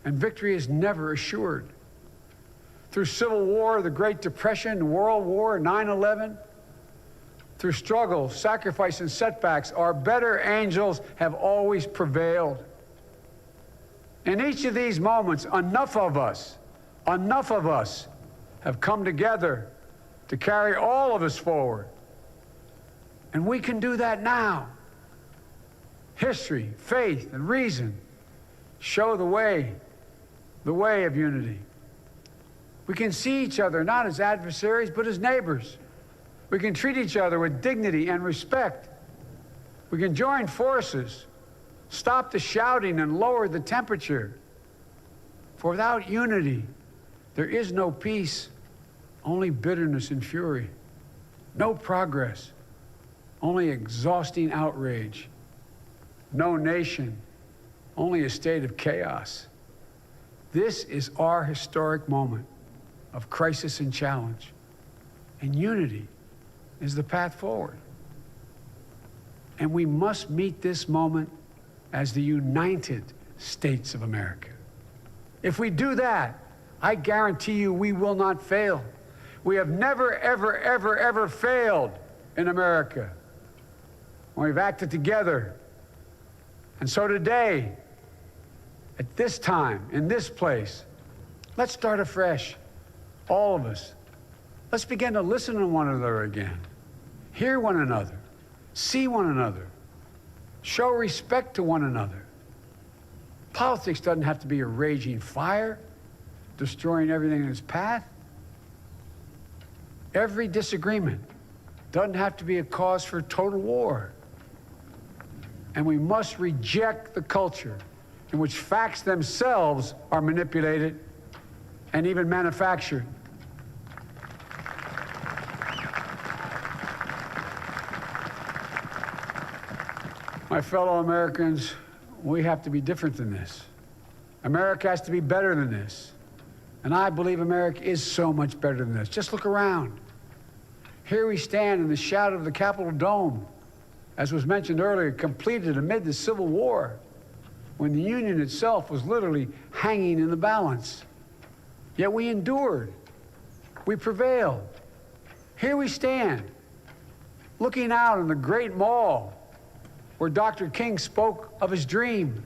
and victory is never assured. Through Civil War, the Great Depression, World War, 9/11, through struggle, sacrifice, and setbacks, our better angels have always prevailed. In each of these moments, enough of us have come together to carry all of us forward. And we can do that now. History, faith, and reason show the way of unity. We can see each other not as adversaries, but as neighbors. We can treat each other with dignity and respect. We can join forces, stop the shouting, and lower the temperature. For without unity, there is no peace, only bitterness and fury. No progress, only exhausting outrage. No nation, only a state of chaos. This is our historic moment of crisis and challenge, and unity is the path forward. And we must meet this moment as the United States of America. If we do that, I guarantee you we will not fail. We have never, ever, ever, ever failed in America when we've acted together. And so today, at this time, in this place, let's start afresh, all of us. Let's begin to listen to one another again, hear one another, see one another, show respect to one another. Politics doesn't have to be a raging fire, destroying everything in its path. Every disagreement doesn't have to be a cause for total war. And we must reject the culture in which facts themselves are manipulated and even manufactured. My fellow Americans, we have to be different than this. America has to be better than this. And I believe America is so much better than this. Just look around. Here we stand in the shadow of the Capitol Dome, as was mentioned earlier, completed amid the Civil War, when the Union itself was literally hanging in the balance. Yet we endured. We prevailed. Here we stand, looking out on the Great Mall, where Dr. King spoke of his dream.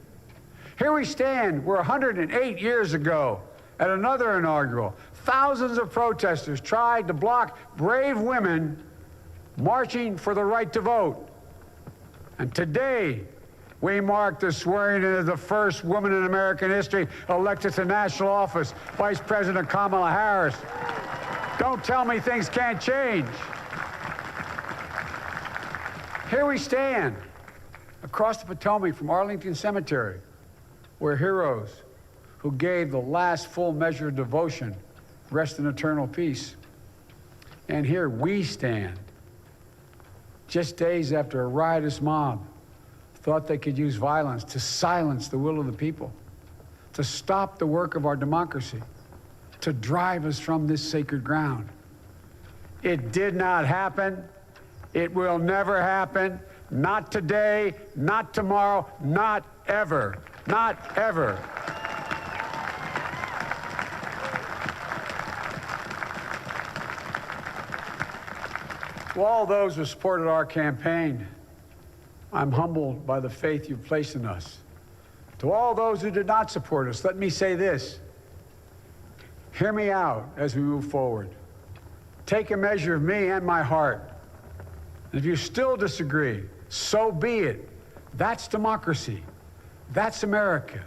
Here we stand, where 108 years ago, at another inaugural, thousands of protesters tried to block brave women marching for the right to vote. And today, we mark the swearing in of the first woman in American history elected to national office, Vice President Kamala Harris. Don't tell me things can't change. Here we stand, across the Potomac from Arlington Cemetery, where heroes who gave the last full measure of devotion rest in eternal peace. And here we stand, just days after a riotous mob thought they could use violence to silence the will of the people, to stop the work of our democracy, to drive us from this sacred ground. It did not happen. It will never happen. Not today, not tomorrow, not ever. Not ever. To all those who supported our campaign, I'm humbled by the faith you've placed in us. To all those who did not support us, let me say this. Hear me out as we move forward. Take a measure of me and my heart. And if you still disagree, so be it. That's democracy. That's America.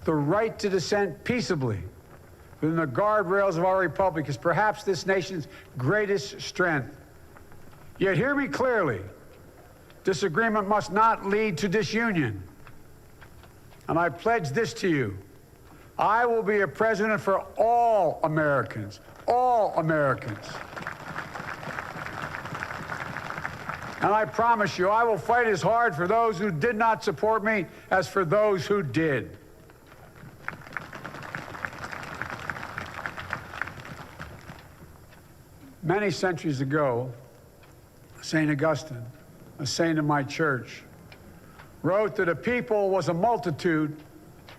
The right to dissent peaceably within the guardrails of our republic is perhaps this nation's greatest strength. Yet hear me clearly. Disagreement must not lead to disunion. And I pledge this to you. I will be a president for all Americans. All Americans. And I promise you, I will fight as hard for those who did not support me as for those who did. Many centuries ago, St. Augustine, a saint of my church, wrote that a people was a multitude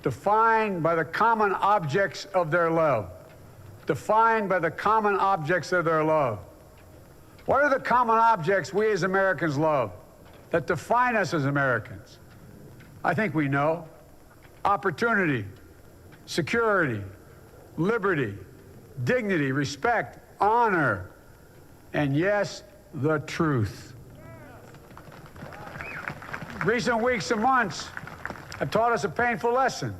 defined by the common objects of their love. Defined by the common objects of their love. What are the common objects we as Americans love that define us as Americans? I think we know. opportunity, security, liberty, dignity, respect, honor, and yes, the truth. Recent weeks and months have taught us a painful lesson.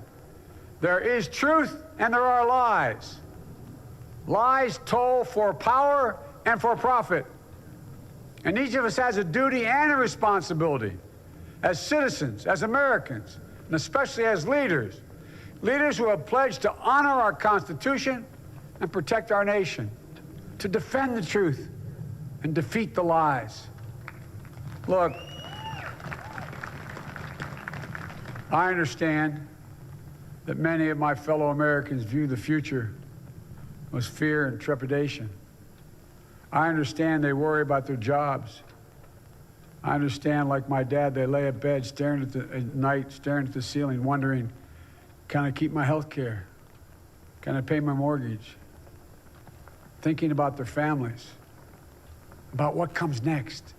There is truth and there are lies. Lies told for power and for profit. And each of us has a duty and a responsibility as citizens, as Americans, and especially as leaders. Leaders who have pledged to honor our Constitution and protect our nation, to defend the truth and defeat the lies. Look, I understand that many of my fellow Americans view the future with fear and trepidation. I understand they worry about their jobs. I understand, like my dad, they lay at bed at night, staring at the ceiling, wondering, can I keep my health care? Can I pay my mortgage? Thinking about their families, about what comes next.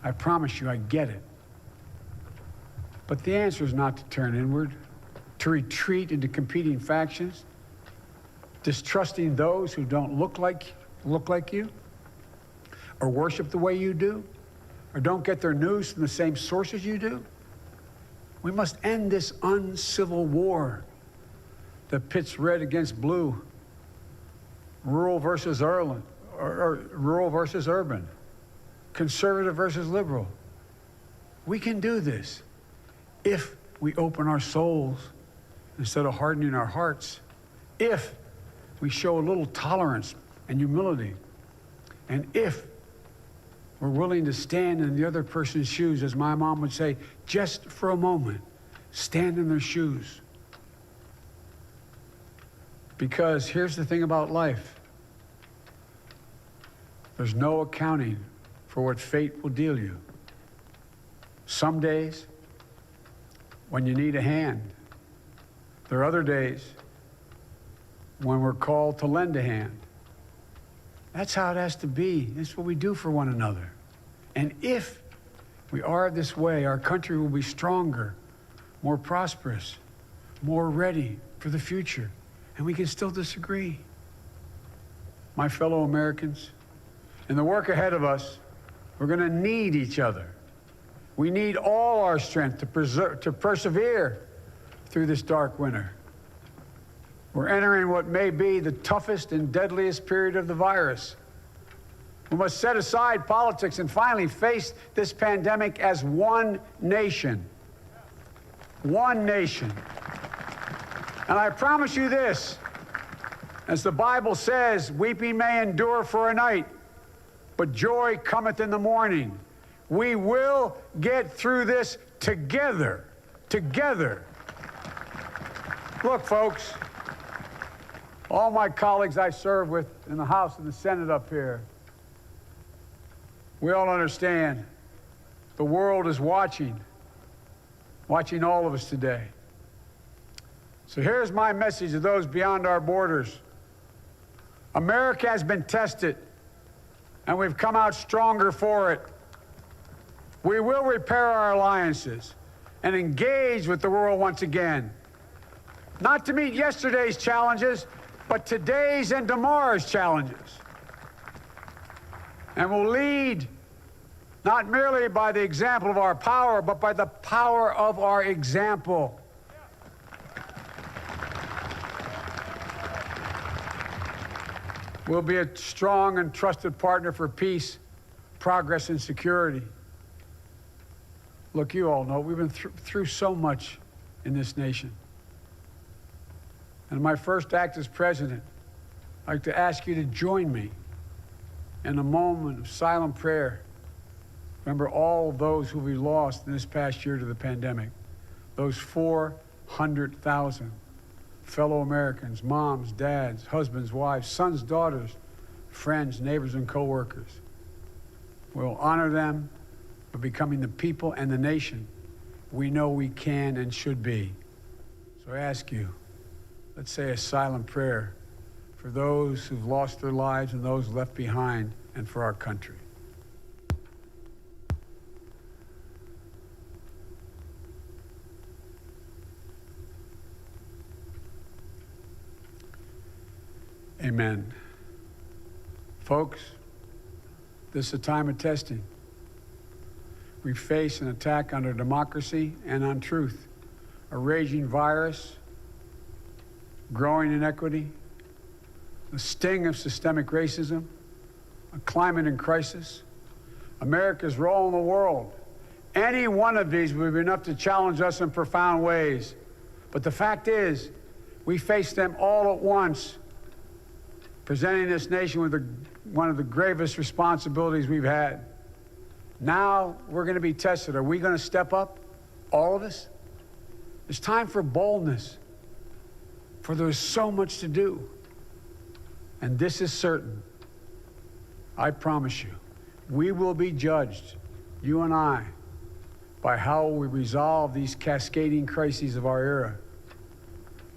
I promise you, I get it. But the answer is not to turn inward, to retreat into competing factions, distrusting those who don't look like you, or worship the way you do, or don't get their news from the same sources you do. We must end this uncivil war that pits red against blue, rural versus urban, or rural versus urban, conservative versus liberal. We can do this if we open our souls instead of hardening our hearts, if we show a little tolerance and humility, and if we're willing to stand in the other person's shoes, as my mom would say, just for a moment, stand in their shoes. Because here's the thing about life. There's no accounting for what fate will deal you. Some days, when you need a hand. There are other days when we're called to lend a hand. That's how it has to be. That's what we do for one another. And if we are this way, our country will be stronger, more prosperous, more ready for the future. And we can still disagree. My fellow Americans, in the work ahead of us, we're going to need each other. We need all our strength to persevere through this dark winter. We're entering what may be the toughest and deadliest period of the virus. We must set aside politics and finally face this pandemic as one nation. One nation. And I promise you this, as the Bible says, weeping may endure for a night, but joy cometh in the morning. We will get through this together. Together. Look, folks, all my colleagues I serve with in the House and the Senate up here, we all understand the world is watching all of us today. So here's my message to those beyond our borders. America has been tested, and we've come out stronger for it. We will repair our alliances and engage with the world once again. Not to meet yesterday's challenges, but today's and tomorrow's challenges. And we'll lead not merely by the example of our power, but by the power of our example. We'll be a strong and trusted partner for peace, progress, and security. Look, you all know we've been through so much in this nation. And my first act as president, I'd like to ask you to join me in a moment of silent prayer. Remember all those who we lost in this past year to the pandemic. Those 400,000 fellow Americans, moms, dads, husbands, wives, sons, daughters, friends, neighbors, and co-workers. We'll honor them by becoming the people and the nation we know we can and should be. So I ask you, let's say a silent prayer for those who've lost their lives and those left behind, and for our country. Amen. Folks, this is a time of testing. We face an attack on our democracy and on truth, a raging virus, growing inequity, the sting of systemic racism, a climate in crisis, America's role in the world. Any one of these would be enough to challenge us in profound ways. But the fact is, we face them all at once, presenting this nation with one of the gravest responsibilities we've had. Now we're going to be tested. Are we going to step up, all of us? It's time for boldness, for there's so much to do. And this is certain. I promise you, we will be judged, you and I, by how we resolve these cascading crises of our era.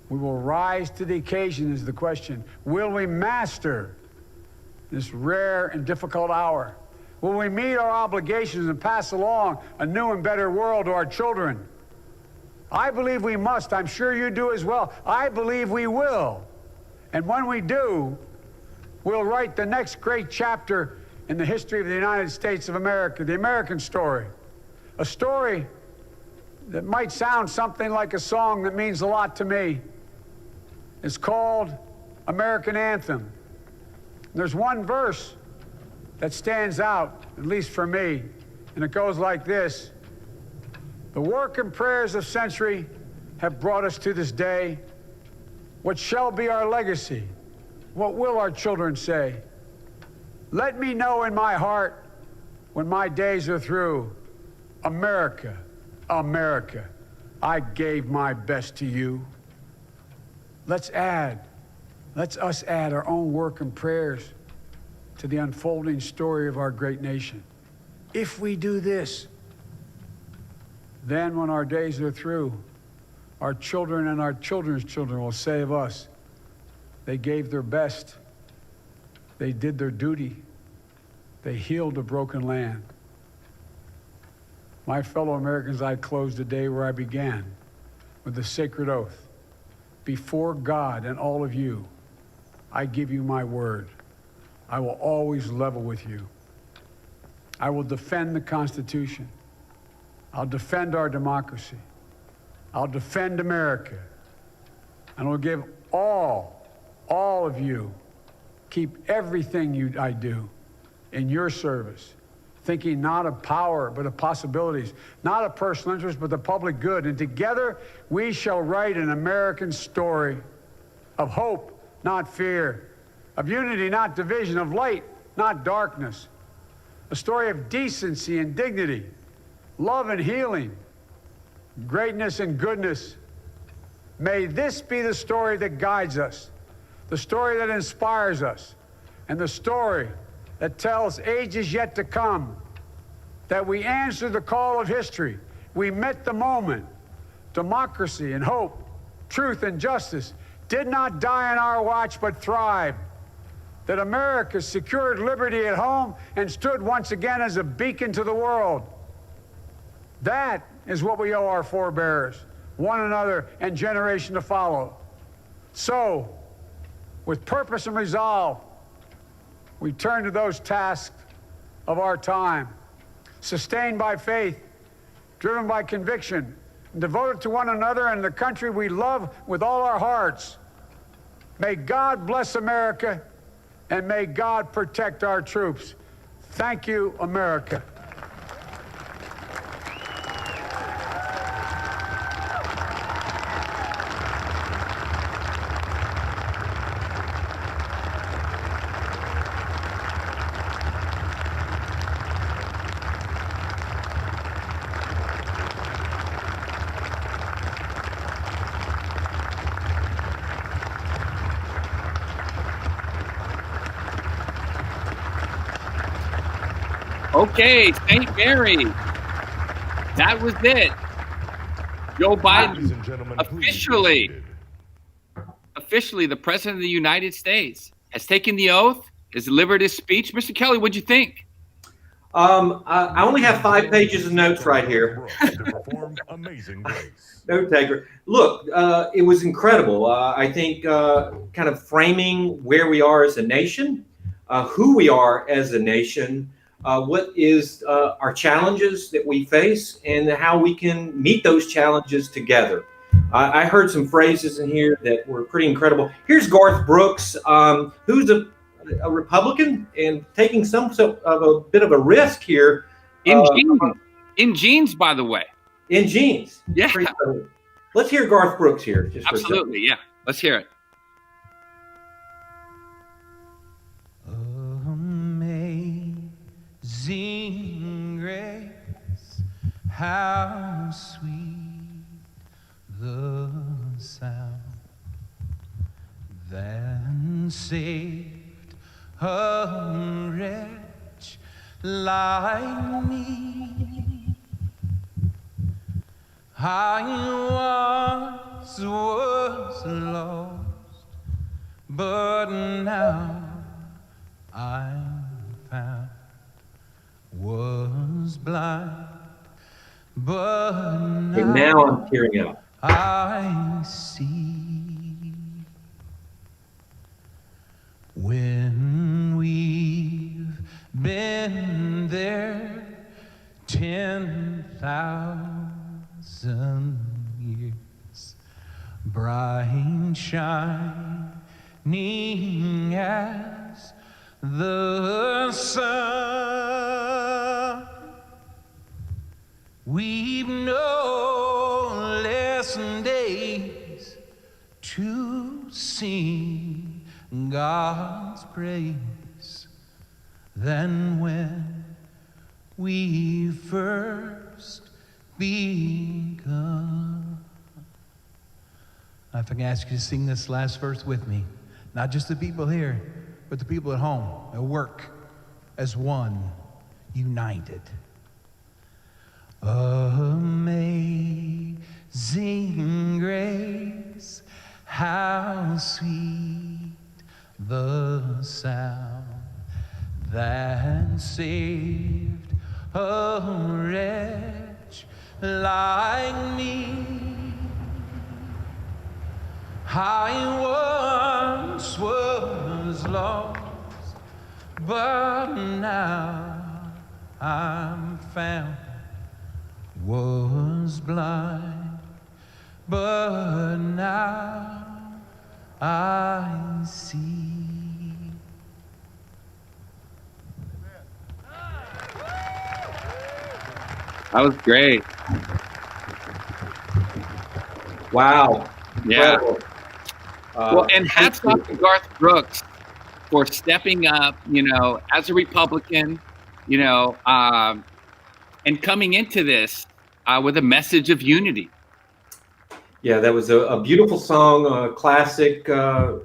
We will rise to the occasion is the question. Will we master this rare and difficult hour? Will we meet our obligations and pass along a new and better world to our children? I believe we must. I'm sure you do as well. I believe we will. And when we do, we'll write the next great chapter in the history of the United States of America, the American story. A story that might sound something like a song that means a lot to me. It's called American Anthem. There's one verse that stands out, at least for me, and it goes like this. The work and prayers of century have brought us to this day. What shall be our legacy? What will our children say? Let me know in my heart when my days are through. America, America, I gave my best to you. Let's us add our own work and prayers to the unfolding story of our great nation. If we do this, then when our days are through, our children and our children's children will say of us, they gave their best, they did their duty, they healed a broken land. My fellow Americans, I close the day where I began, with the sacred oath. Before God and all of you, I give you my word. I will always level with you. I will defend the Constitution. I'll defend our democracy. I'll defend America. And I'll give all of you, keep everything I do in your service, thinking not of power, but of possibilities, not of personal interest, but the public good. And together, we shall write an American story of hope, not fear, of unity, not division, of light, not darkness, a story of decency and dignity, love and healing, greatness and goodness. May this be the story that guides us, the story that inspires us, and the story that tells ages yet to come that we answered the call of history. We met the moment. Democracy and hope, truth and justice did not die on our watch, but thrived. That America secured liberty at home and stood once again as a beacon to the world. That is what we owe our forebears, one another, and generation to follow. So, with purpose and resolve, we turn to those tasks of our time, sustained by faith, driven by conviction, and devoted to one another and the country we love with all our hearts. May God bless America, and may God protect our troops. Thank you, America. Okay, St. Mary. That was it. Joe Ladies and Biden gentlemen, officially the President of the United States has taken the oath, has delivered his speech. Mr. Kelly, what'd you think? I only have 5 pages of notes right here. Brooks to perform Amazing Grace. Note taker. Look, it was incredible. I think kind of framing where we are as a nation, who we are as a nation, what is our challenges that we face, and how we can meet those challenges together. I heard some phrases in here that were pretty incredible. Here's Garth Brooks, who's a Republican and taking some of a bit of a risk here. In jeans, by the way. In jeans. Yeah. Let's hear Garth Brooks here. Just for a second. Absolutely, yeah. Let's hear it. Amazing grace, how sweet the sound that saved a wretch like me. I once was lost, but now I'm found. Was blind, but now I'm tearing up. I see. When we've been there 10,000 years, bright shining as the sun, we've no less days to sing God's praise than when we first begun. If I can ask you to sing this last verse with me, not just the people here, but the people at home, at work, as one, united. Amazing grace, how sweet the sound that saved a wretch like me. I once was lost, but now I'm found. Was blind, but now I see. That was great. Wow. Yeah. Incredible. Well, and hats off to Garth Brooks for stepping up, as a Republican, and coming into this with a message of unity. Yeah, that was a beautiful song, a classic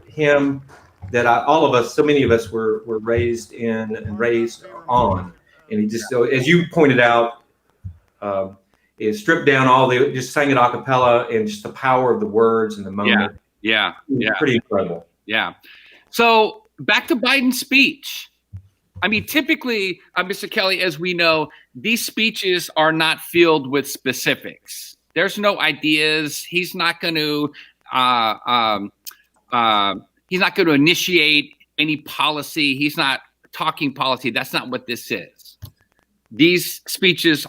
hymn that all of us, so many of us were raised in and raised on. And he just, as you pointed out, is stripped down just sang it a cappella, and just the power of the words and the moment. Yeah. Pretty incredible. Yeah. So back to Biden's speech. I mean, typically, Mr. Kelly, as we know, these speeches are not filled with specifics. There's no ideas. He's not going to initiate any policy. He's not talking policy. That's not what this is. These speeches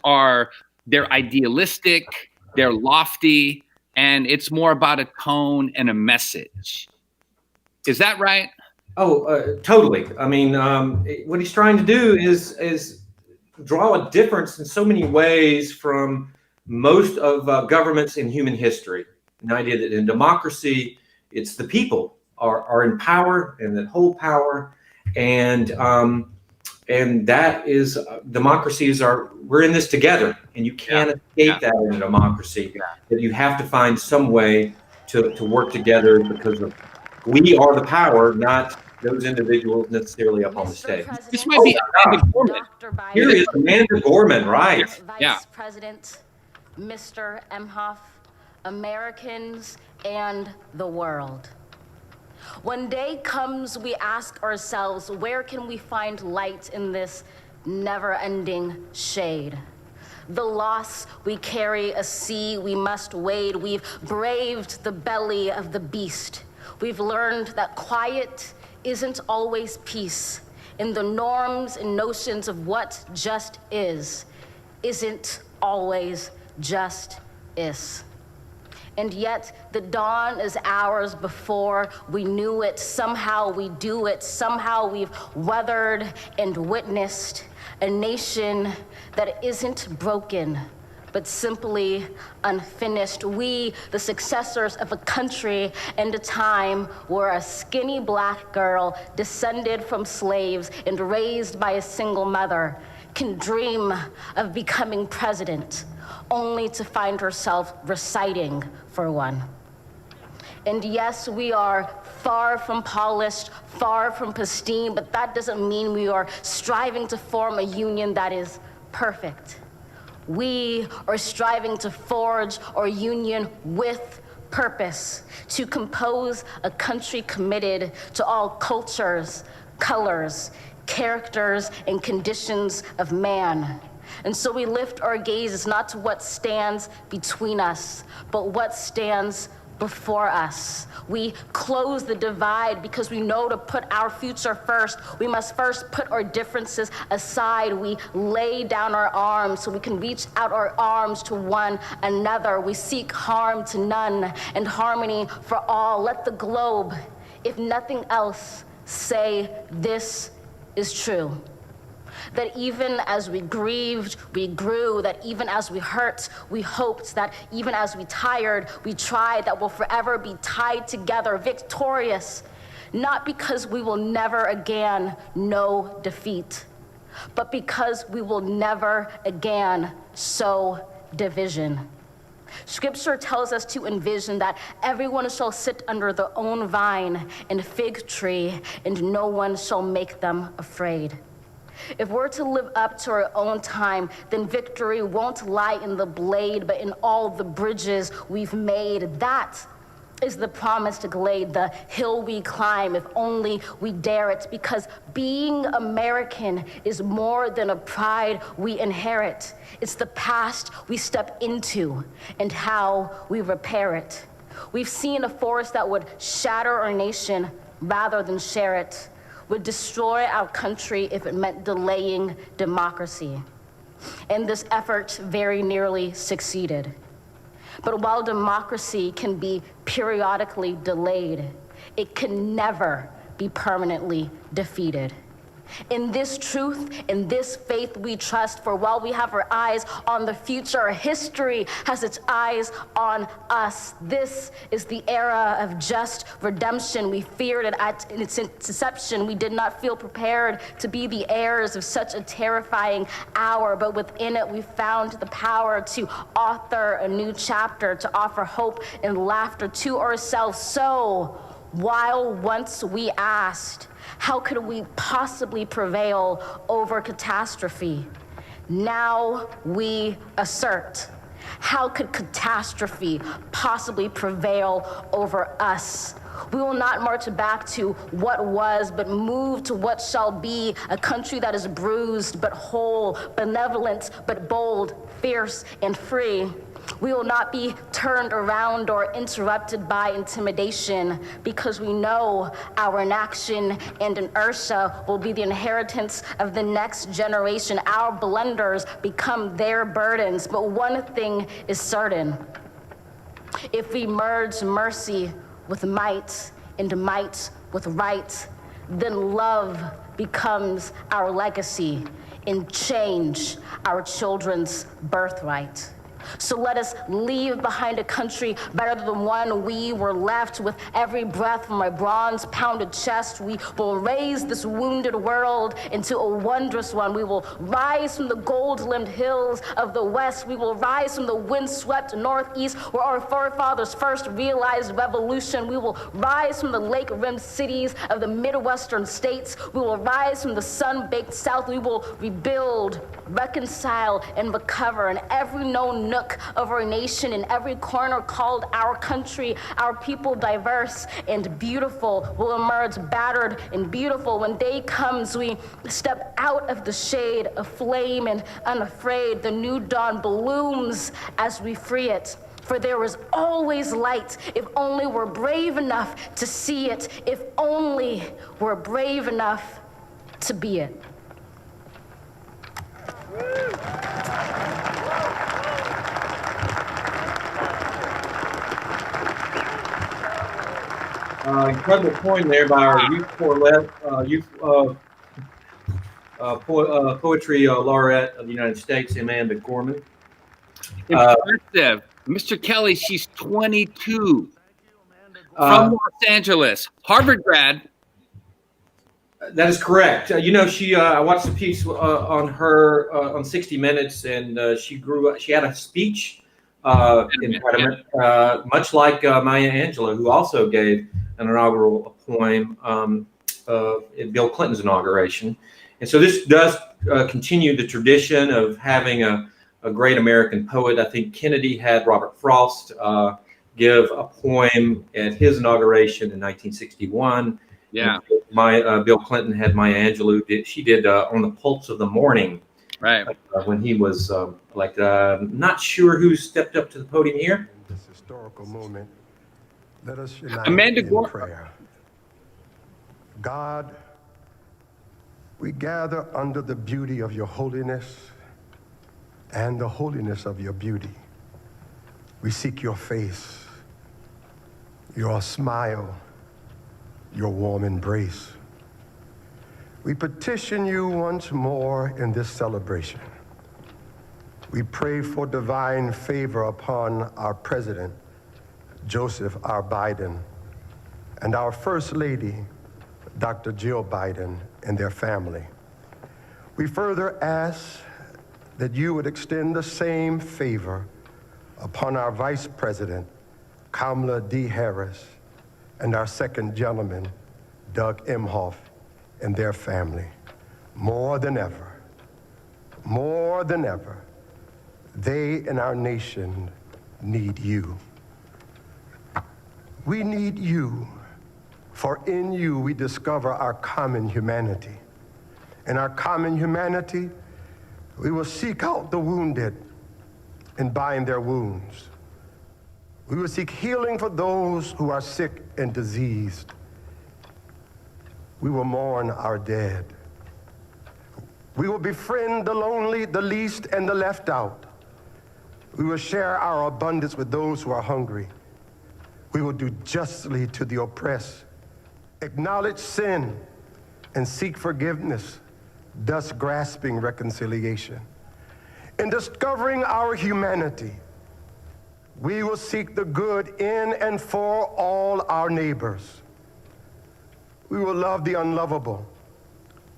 they're idealistic, they're lofty, and it's more about a tone and a message. Is that right? Oh, totally. I mean, what he's trying to do is draw a difference in so many ways from most of governments in human history. An idea that in democracy, it's the people are in power and that hold power, and that is democracies we're in this together, and you can't escape that in a democracy. That you have to find some way to work together, because we are the power, not those individuals necessarily up on the stage. This might be Amanda Gorman. Here is Amanda Gorman, right? Vice President, Mr. Emhoff, Americans, and the world. When day comes, we ask ourselves, where can we find light in this never-ending shade. The loss we carry a sea we must wade. We've braved the belly of the beast. We've learned that quiet isn't always peace. In the norms and notions of what just is, isn't always just is. And yet the dawn is hours before we knew it. Somehow we do it. Somehow we've weathered and witnessed a nation that isn't broken, but simply unfinished. We, the successors of a country and a time where a skinny black girl descended from slaves and raised by a single mother can dream of becoming president, only to find herself reciting for one. And yes, we are far from polished, far from pristine, but that doesn't mean we are striving to form a union that is perfect. We are striving to forge our union with purpose, to compose a country committed to all cultures, colors, characters, and conditions of man. And so we lift our gazes not to what stands between us, but what stands before us. We close the divide because we know to put our future first. We must first put our differences aside. We lay down our arms so we can reach out our arms to one another. We seek harm to none and harmony for all. Let the globe, if nothing else, say this is true. That even as we grieved, we grew. That even as we hurt, we hoped. That even as we tired, we tried. That we'll forever be tied together, victorious, not because we will never again know defeat, but because we will never again sow division. Scripture tells us to envision that everyone shall sit under their own vine and fig tree, and no one shall make them afraid. If we're to live up to our own time, then victory won't lie in the blade, but in all the bridges we've made. That is the promised glade, the hill we climb, if only we dare it, because being American is more than a pride we inherit. It's the past we step into and how we repair it. We've seen a force that would shatter our nation rather than share it, would destroy our country if it meant delaying democracy. And this effort very nearly succeeded. But while democracy can be periodically delayed, it can never be permanently defeated. In this truth, in this faith we trust, for while we have our eyes on the future, history has its eyes on us. This is the era of just redemption. We feared it at its inception. We did not feel prepared to be the heirs of such a terrifying hour, but within it we found the power to author a new chapter, to offer hope and laughter to ourselves. So, while once we asked, how could we possibly prevail over catastrophe? Now we assert, how could catastrophe possibly prevail over us? We will not march back to what was, but move to what shall be, a country that is bruised but whole, benevolent but bold, fierce and free. We will not be turned around or interrupted by intimidation, because we know our inaction and inertia will be the inheritance of the next generation. Our blunders become their burdens. But one thing is certain: if we merge mercy with might and might with right, then love becomes our legacy and change our children's birthright. So let us leave behind a country better than the one we were left. With every breath from my bronze-pounded chest, we will raise this wounded world into a wondrous one. We will rise from the gold-limbed hills of the west. We will rise from the windswept northeast, where our forefathers first realized revolution. We will rise from the lake-rimmed cities of the Midwestern states. We will rise from the sun-baked south. We will rebuild, reconcile, and recover in every known nook of our nation, in every corner called our country, our people diverse and beautiful will emerge battered and beautiful. When day comes, we step out of the shade, aflame and unafraid. The new dawn blooms as we free it. For there is always light if only we're brave enough to see it, if only we're brave enough to be it. Incredible poem there by our poetry laureate of the United States, Amanda Gorman. Impressive. Mr. Kelly, she's 22 from Los Angeles, Harvard grad. That is correct. I watched the piece on her on 60 Minutes, and she grew up. She had a speech impediment, much like Maya Angelou, who also gave an inaugural poem at Bill Clinton's inauguration. And so this does continue the tradition of having a great American poet. I think Kennedy had Robert Frost give a poem at his inauguration in 1961. Yeah. Bill Clinton had Maya Angelou. She did On the Pulse of the Morning. Right. When he was not sure who stepped up to the podium here. This historical moment, let us unite Amanda in Gorman. prayer. God, we gather under the beauty of your holiness and the holiness of your beauty. We seek your face, your smile, your warm embrace. We petition you once more in this celebration. We pray for divine favor upon our President, Joseph R. Biden, and our First Lady, Dr. Jill Biden, and their family. We further ask that you would extend the same favor upon our Vice President, Kamala D. Harris, and our second gentleman, Doug Emhoff, and their family. More than ever, they and our nation need you. We need you, for in you we discover our common humanity. In our common humanity, we will seek out the wounded and bind their wounds. We will seek healing for those who are sick and diseased. We will mourn our dead. We will befriend the lonely, the least, and the left out. We will share our abundance with those who are hungry. We will do justly to the oppressed, acknowledge sin, and seek forgiveness, thus grasping reconciliation. In discovering our humanity, we will seek the good in and for all our neighbors. We will love the unlovable,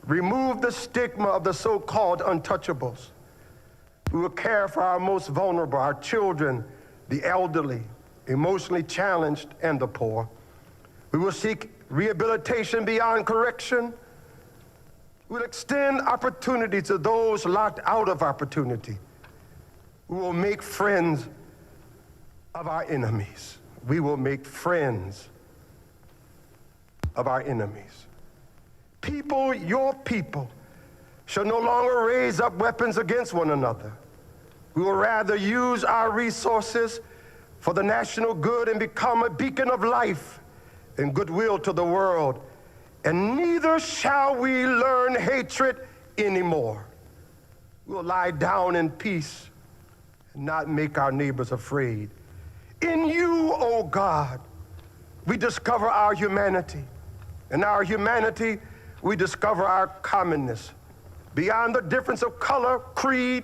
remove the stigma of the so-called untouchables. We will care for our most vulnerable, our children, the elderly, emotionally challenged, and the poor. We will seek rehabilitation beyond correction. We will extend opportunity to those locked out of opportunity. We will make friends of our enemies. We will make friends of our enemies. People, your people, shall no longer raise up weapons against one another. We will rather use our resources for the national good and become a beacon of life and goodwill to the world. And neither shall we learn hatred anymore. We'll lie down in peace and not make our neighbors afraid. In you, O God, we discover our humanity. In our humanity, we discover our commonness. Beyond the difference of color, creed,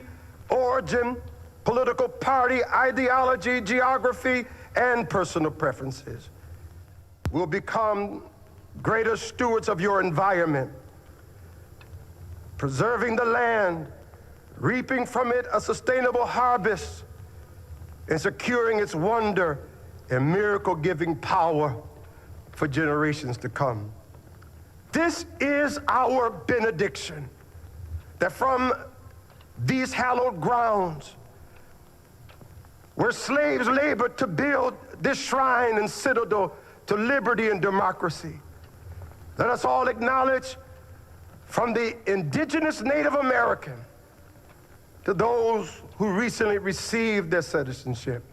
origin, political party, ideology, geography, and personal preferences. We'll become greater stewards of your environment, preserving the land, reaping from it a sustainable harvest, and securing its wonder and miracle-giving power for generations to come. This is our benediction, that from these hallowed grounds, where slaves labored to build this shrine and citadel to liberty and democracy. Let us all acknowledge, from the indigenous Native American to those who recently received their citizenship,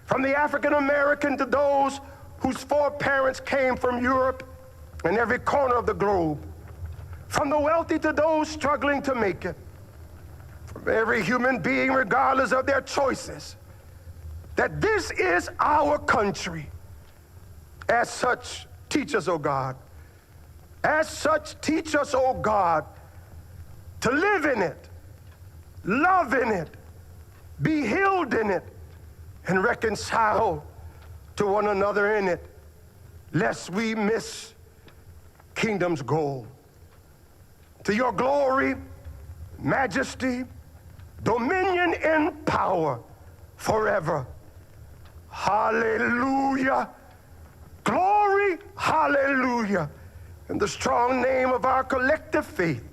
from the African American to those whose foreparents came from Europe and every corner of the globe, from the wealthy to those struggling to make it, from every human being, regardless of their choices, that this is our country. As such, teach us, O God. As such, teach us, O God, to live in it, love in it, be healed in it, and reconcile to one another in it, lest we miss kingdom's goal. To your glory, majesty, dominion, and power forever. Hallelujah. Glory, hallelujah. In the strong name of our collective faith.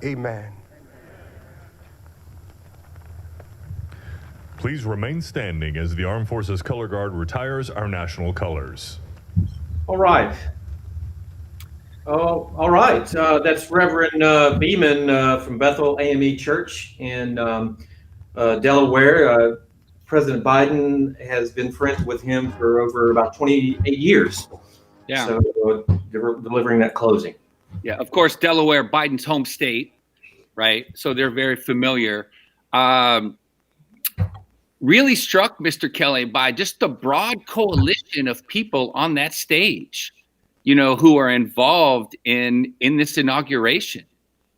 Amen. Please remain standing as the Armed Forces Color Guard retires our national colors. All right. Oh, all right. That's Reverend Beeman from Bethel AME Church in Delaware. President Biden has been friends with him for over about 28 years. Yeah. So delivering that closing. Yeah, of course, Delaware, Biden's home state, right? So they're very familiar. Really struck Mr. Kelly by just the broad coalition of people on that stage, you know, who are involved in this inauguration.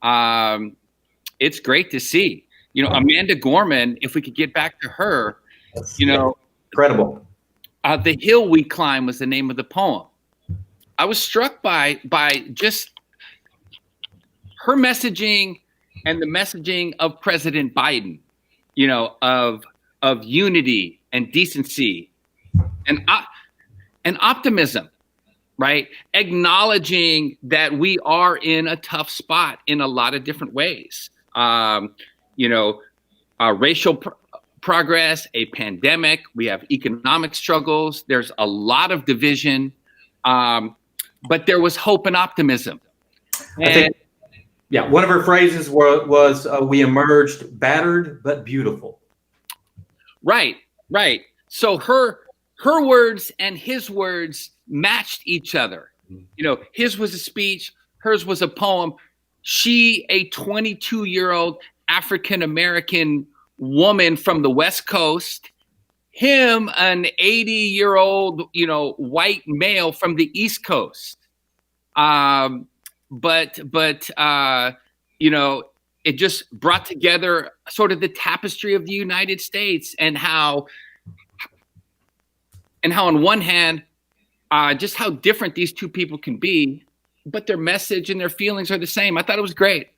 It's great to see. You know, Amanda Gorman, if we could get back to her, you know. Incredible. The Hill We Climb was the name of the poem. I was struck by just her messaging and the messaging of President Biden, you know, of unity and decency and optimism, right? Acknowledging that we are in a tough spot in a lot of different ways. You know, racial progress, a pandemic, we have economic struggles, there's a lot of division, but there was hope and optimism. And I think, yeah, one of her phrases was we emerged battered but beautiful. Right. So her words and his words matched each other. You know, his was a speech, hers was a poem. She, a 22-year-old African-American woman from the West Coast, him, an 80-year-old, you know, white male from the East Coast. But you know, it just brought together sort of the tapestry of the United States and how on one hand, just how different these two people can be, but their message and their feelings are the same. I thought it was great.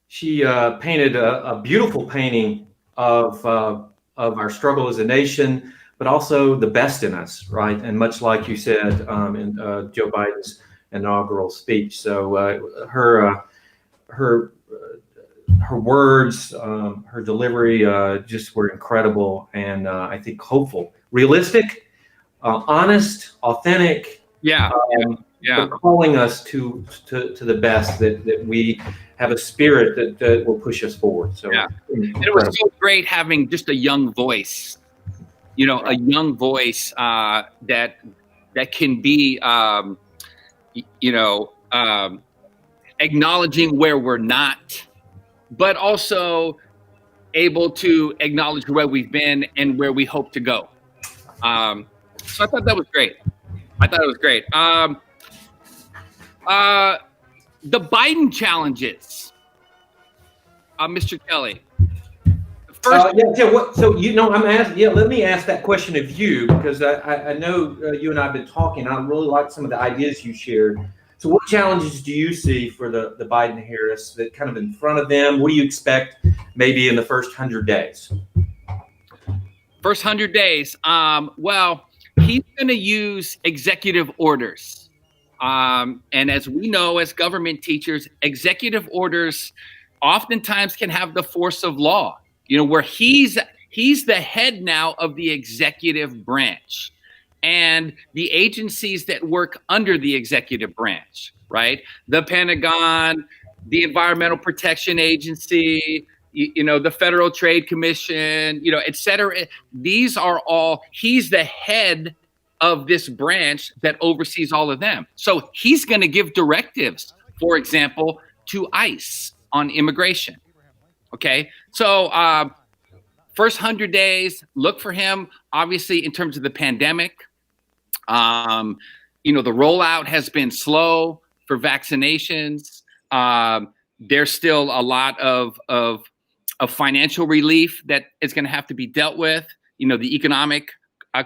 She painted a beautiful painting of our struggle as a nation, but also the best in us, right? And much like you said in Joe Biden's inaugural speech. So her words, her delivery just were incredible, and I think hopeful, realistic, honest, authentic. Yeah. But calling us to the best, that we have a spirit that will push us forward. So yeah. And it was so great having just a young voice, you know, a young voice that can be, you know, acknowledging where we're not, but also able to acknowledge where we've been and where we hope to go. So I thought that was great. The Biden challenges, Mr. Kelly. So you know, I'm asking. Yeah, let me ask that question of you, because I know you and I have been talking. I really like some of the ideas you shared. So, what challenges do you see for the Biden-Harris that kind of in front of them? What do you expect maybe in the first 100 days? First 100 days. Well, he's going to use executive orders. And as we know, as government teachers, executive orders oftentimes can have the force of law. where he's the head now of the executive branch and the agencies that work under the executive branch, right? The Pentagon, the Environmental Protection Agency, the Federal Trade Commission, et cetera. These are all, he's the head of this branch that oversees all of them. So he's going to give directives, for example, to ICE on immigration. Okay. So first 100 days, look for him, obviously, in terms of the pandemic. The rollout has been slow for vaccinations. There's still a lot of financial relief that is going to have to be dealt with. The economic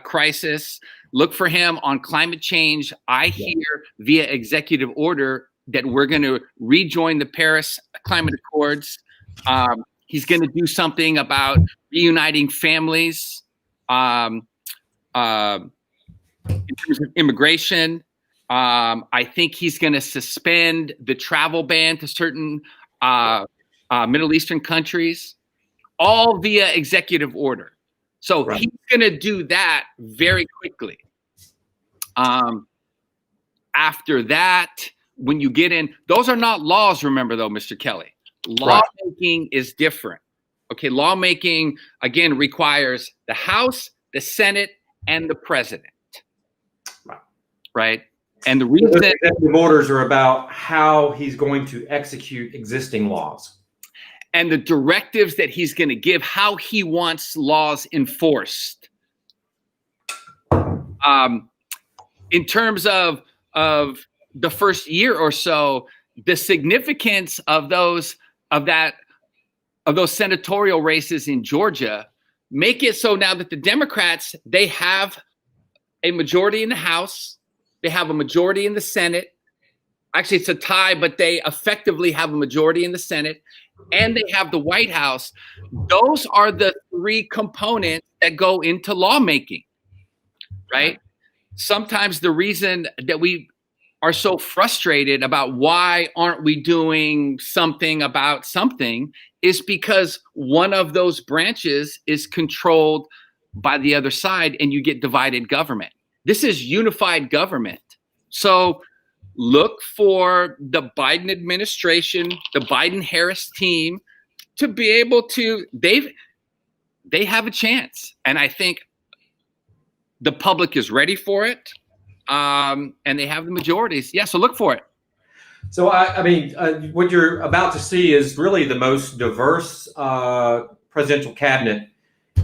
crisis. Look for him on climate change. I hear via executive order that we're going to rejoin the Paris Climate Accords. He's going to do something about reuniting families. In terms of immigration, I think he's going to suspend the travel ban to certain Middle Eastern countries, all via executive order. So he's going to do that very quickly. After that, when you get in, those are not laws, remember, though, Mr. Kelly. Lawmaking is different. Okay, lawmaking, again, requires the House, the Senate, and the President. Right? And the reason the executive orders are about how he's going to execute existing laws. And the directives that he's going to give, how he wants laws enforced. In terms of the first year or so, the significance of those senatorial races in Georgia make it so now that the Democrats, they have a majority in the House, they have a majority in the Senate. Actually, it's a tie, but they effectively have a majority in the Senate, and they have the White House. Those are the three components that go into lawmaking, right? Sometimes the reason that we are so frustrated about why aren't we doing something about something is because one of those branches is controlled by the other side, and you get divided government. This is unified government. So look for the Biden administration, the Biden-Harris team to be able to, they have a chance. And I think the public is ready for it. And they have the majorities. Yeah, so look for it. So, what you're about to see is really the most diverse presidential cabinet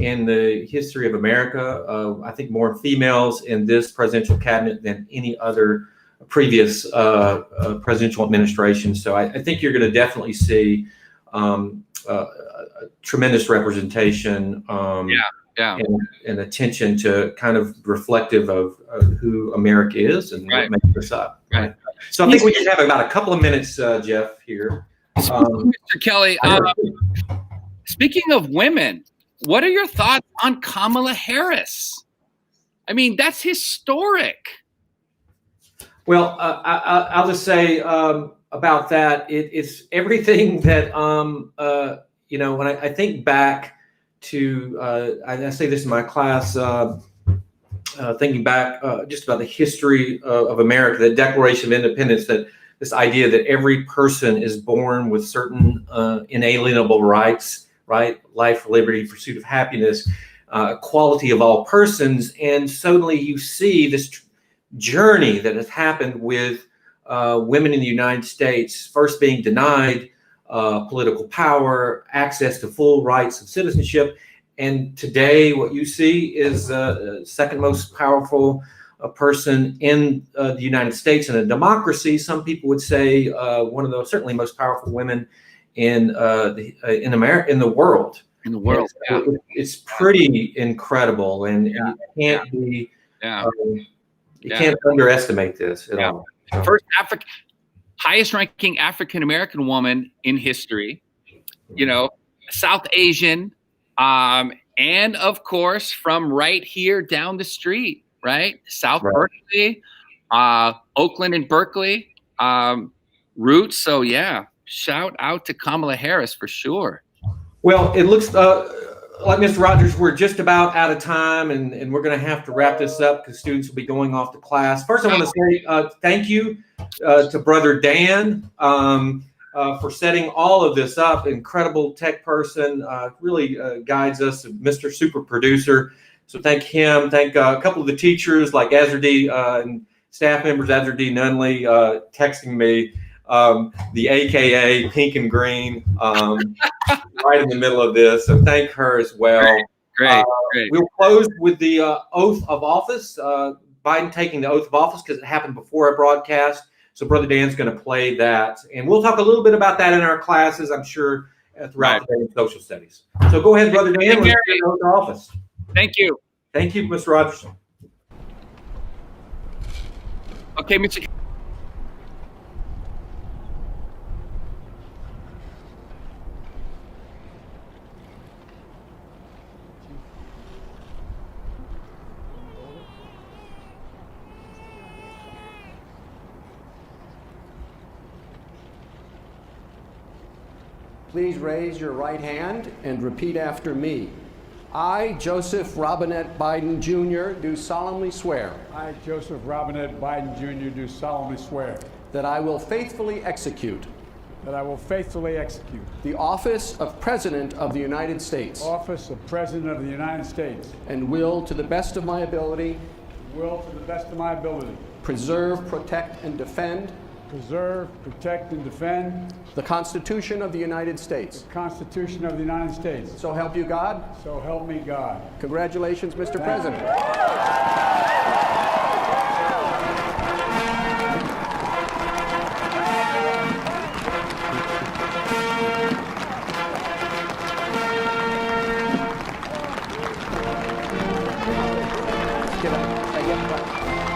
in the history of America. I think more females in this presidential cabinet than any other previous presidential administration. So I think you're going to definitely see tremendous representation and attention to kind of reflective of who America is and what makes us up. Right. So I think we just have about a couple of minutes, Jeff, here. Mr. Kelly, speaking of women, what are your thoughts on Kamala Harris? I mean, that's historic. Well, I'll just say about that, it's everything that, when I think back to, I say this in my class, thinking back just about the history of America, the Declaration of Independence, that this idea that every person is born with certain inalienable rights, right? Life, liberty, pursuit of happiness, equality of all persons. And suddenly you see this journey that has happened with women in the United States, first being denied political power, access to full rights of citizenship. And today what you see is the second most powerful person in the United States in a democracy. Some people would say one of the certainly most powerful women in America, in the world. In the world, yeah. It's pretty incredible, and you can't be you can't underestimate this at all. So. First highest ranking African American woman in history, South Asian, and of course from right here down the street, right? South Berkeley, Oakland and Berkeley, roots. So yeah, shout out to Kamala Harris for sure. Well, it looks like, Mr. Rogers, we're just about out of time, and we're going to have to wrap this up because students will be going off to class. First, I want to say thank you to Brother Dan for setting all of this up. Incredible tech person, really guides us, Mr. Super Producer. So thank him. Thank a couple of the teachers like Azra D. And staff members, Azra D. Nunley, texting me the AKA Pink and Green right in the middle of this. So thank her as well. Great. We'll close with the oath of office. Biden taking the oath of office because it happened before our broadcast. So Brother Dan's going to play that. And we'll talk a little bit about that in our classes, I'm sure, throughout the day in social studies. So go ahead, Brother Dan. Let's get the oath of office. Thank you. Thank you, Mr. Rogerson. Okay, Mr. Please raise your right hand and repeat after me. I, Joseph Robinette Biden, Jr., do solemnly swear I, Joseph Robinette Biden, Jr., do solemnly swear that I will faithfully execute that I will faithfully execute the office of President of the United States the office of President of the United States and will, to the best of my ability, to the best of my ability, preserve, protect, and defend preserve, protect, and defend the Constitution of the United States. the Constitution of the United States. So help you God. So help me God. Congratulations, Mr. President. Get up.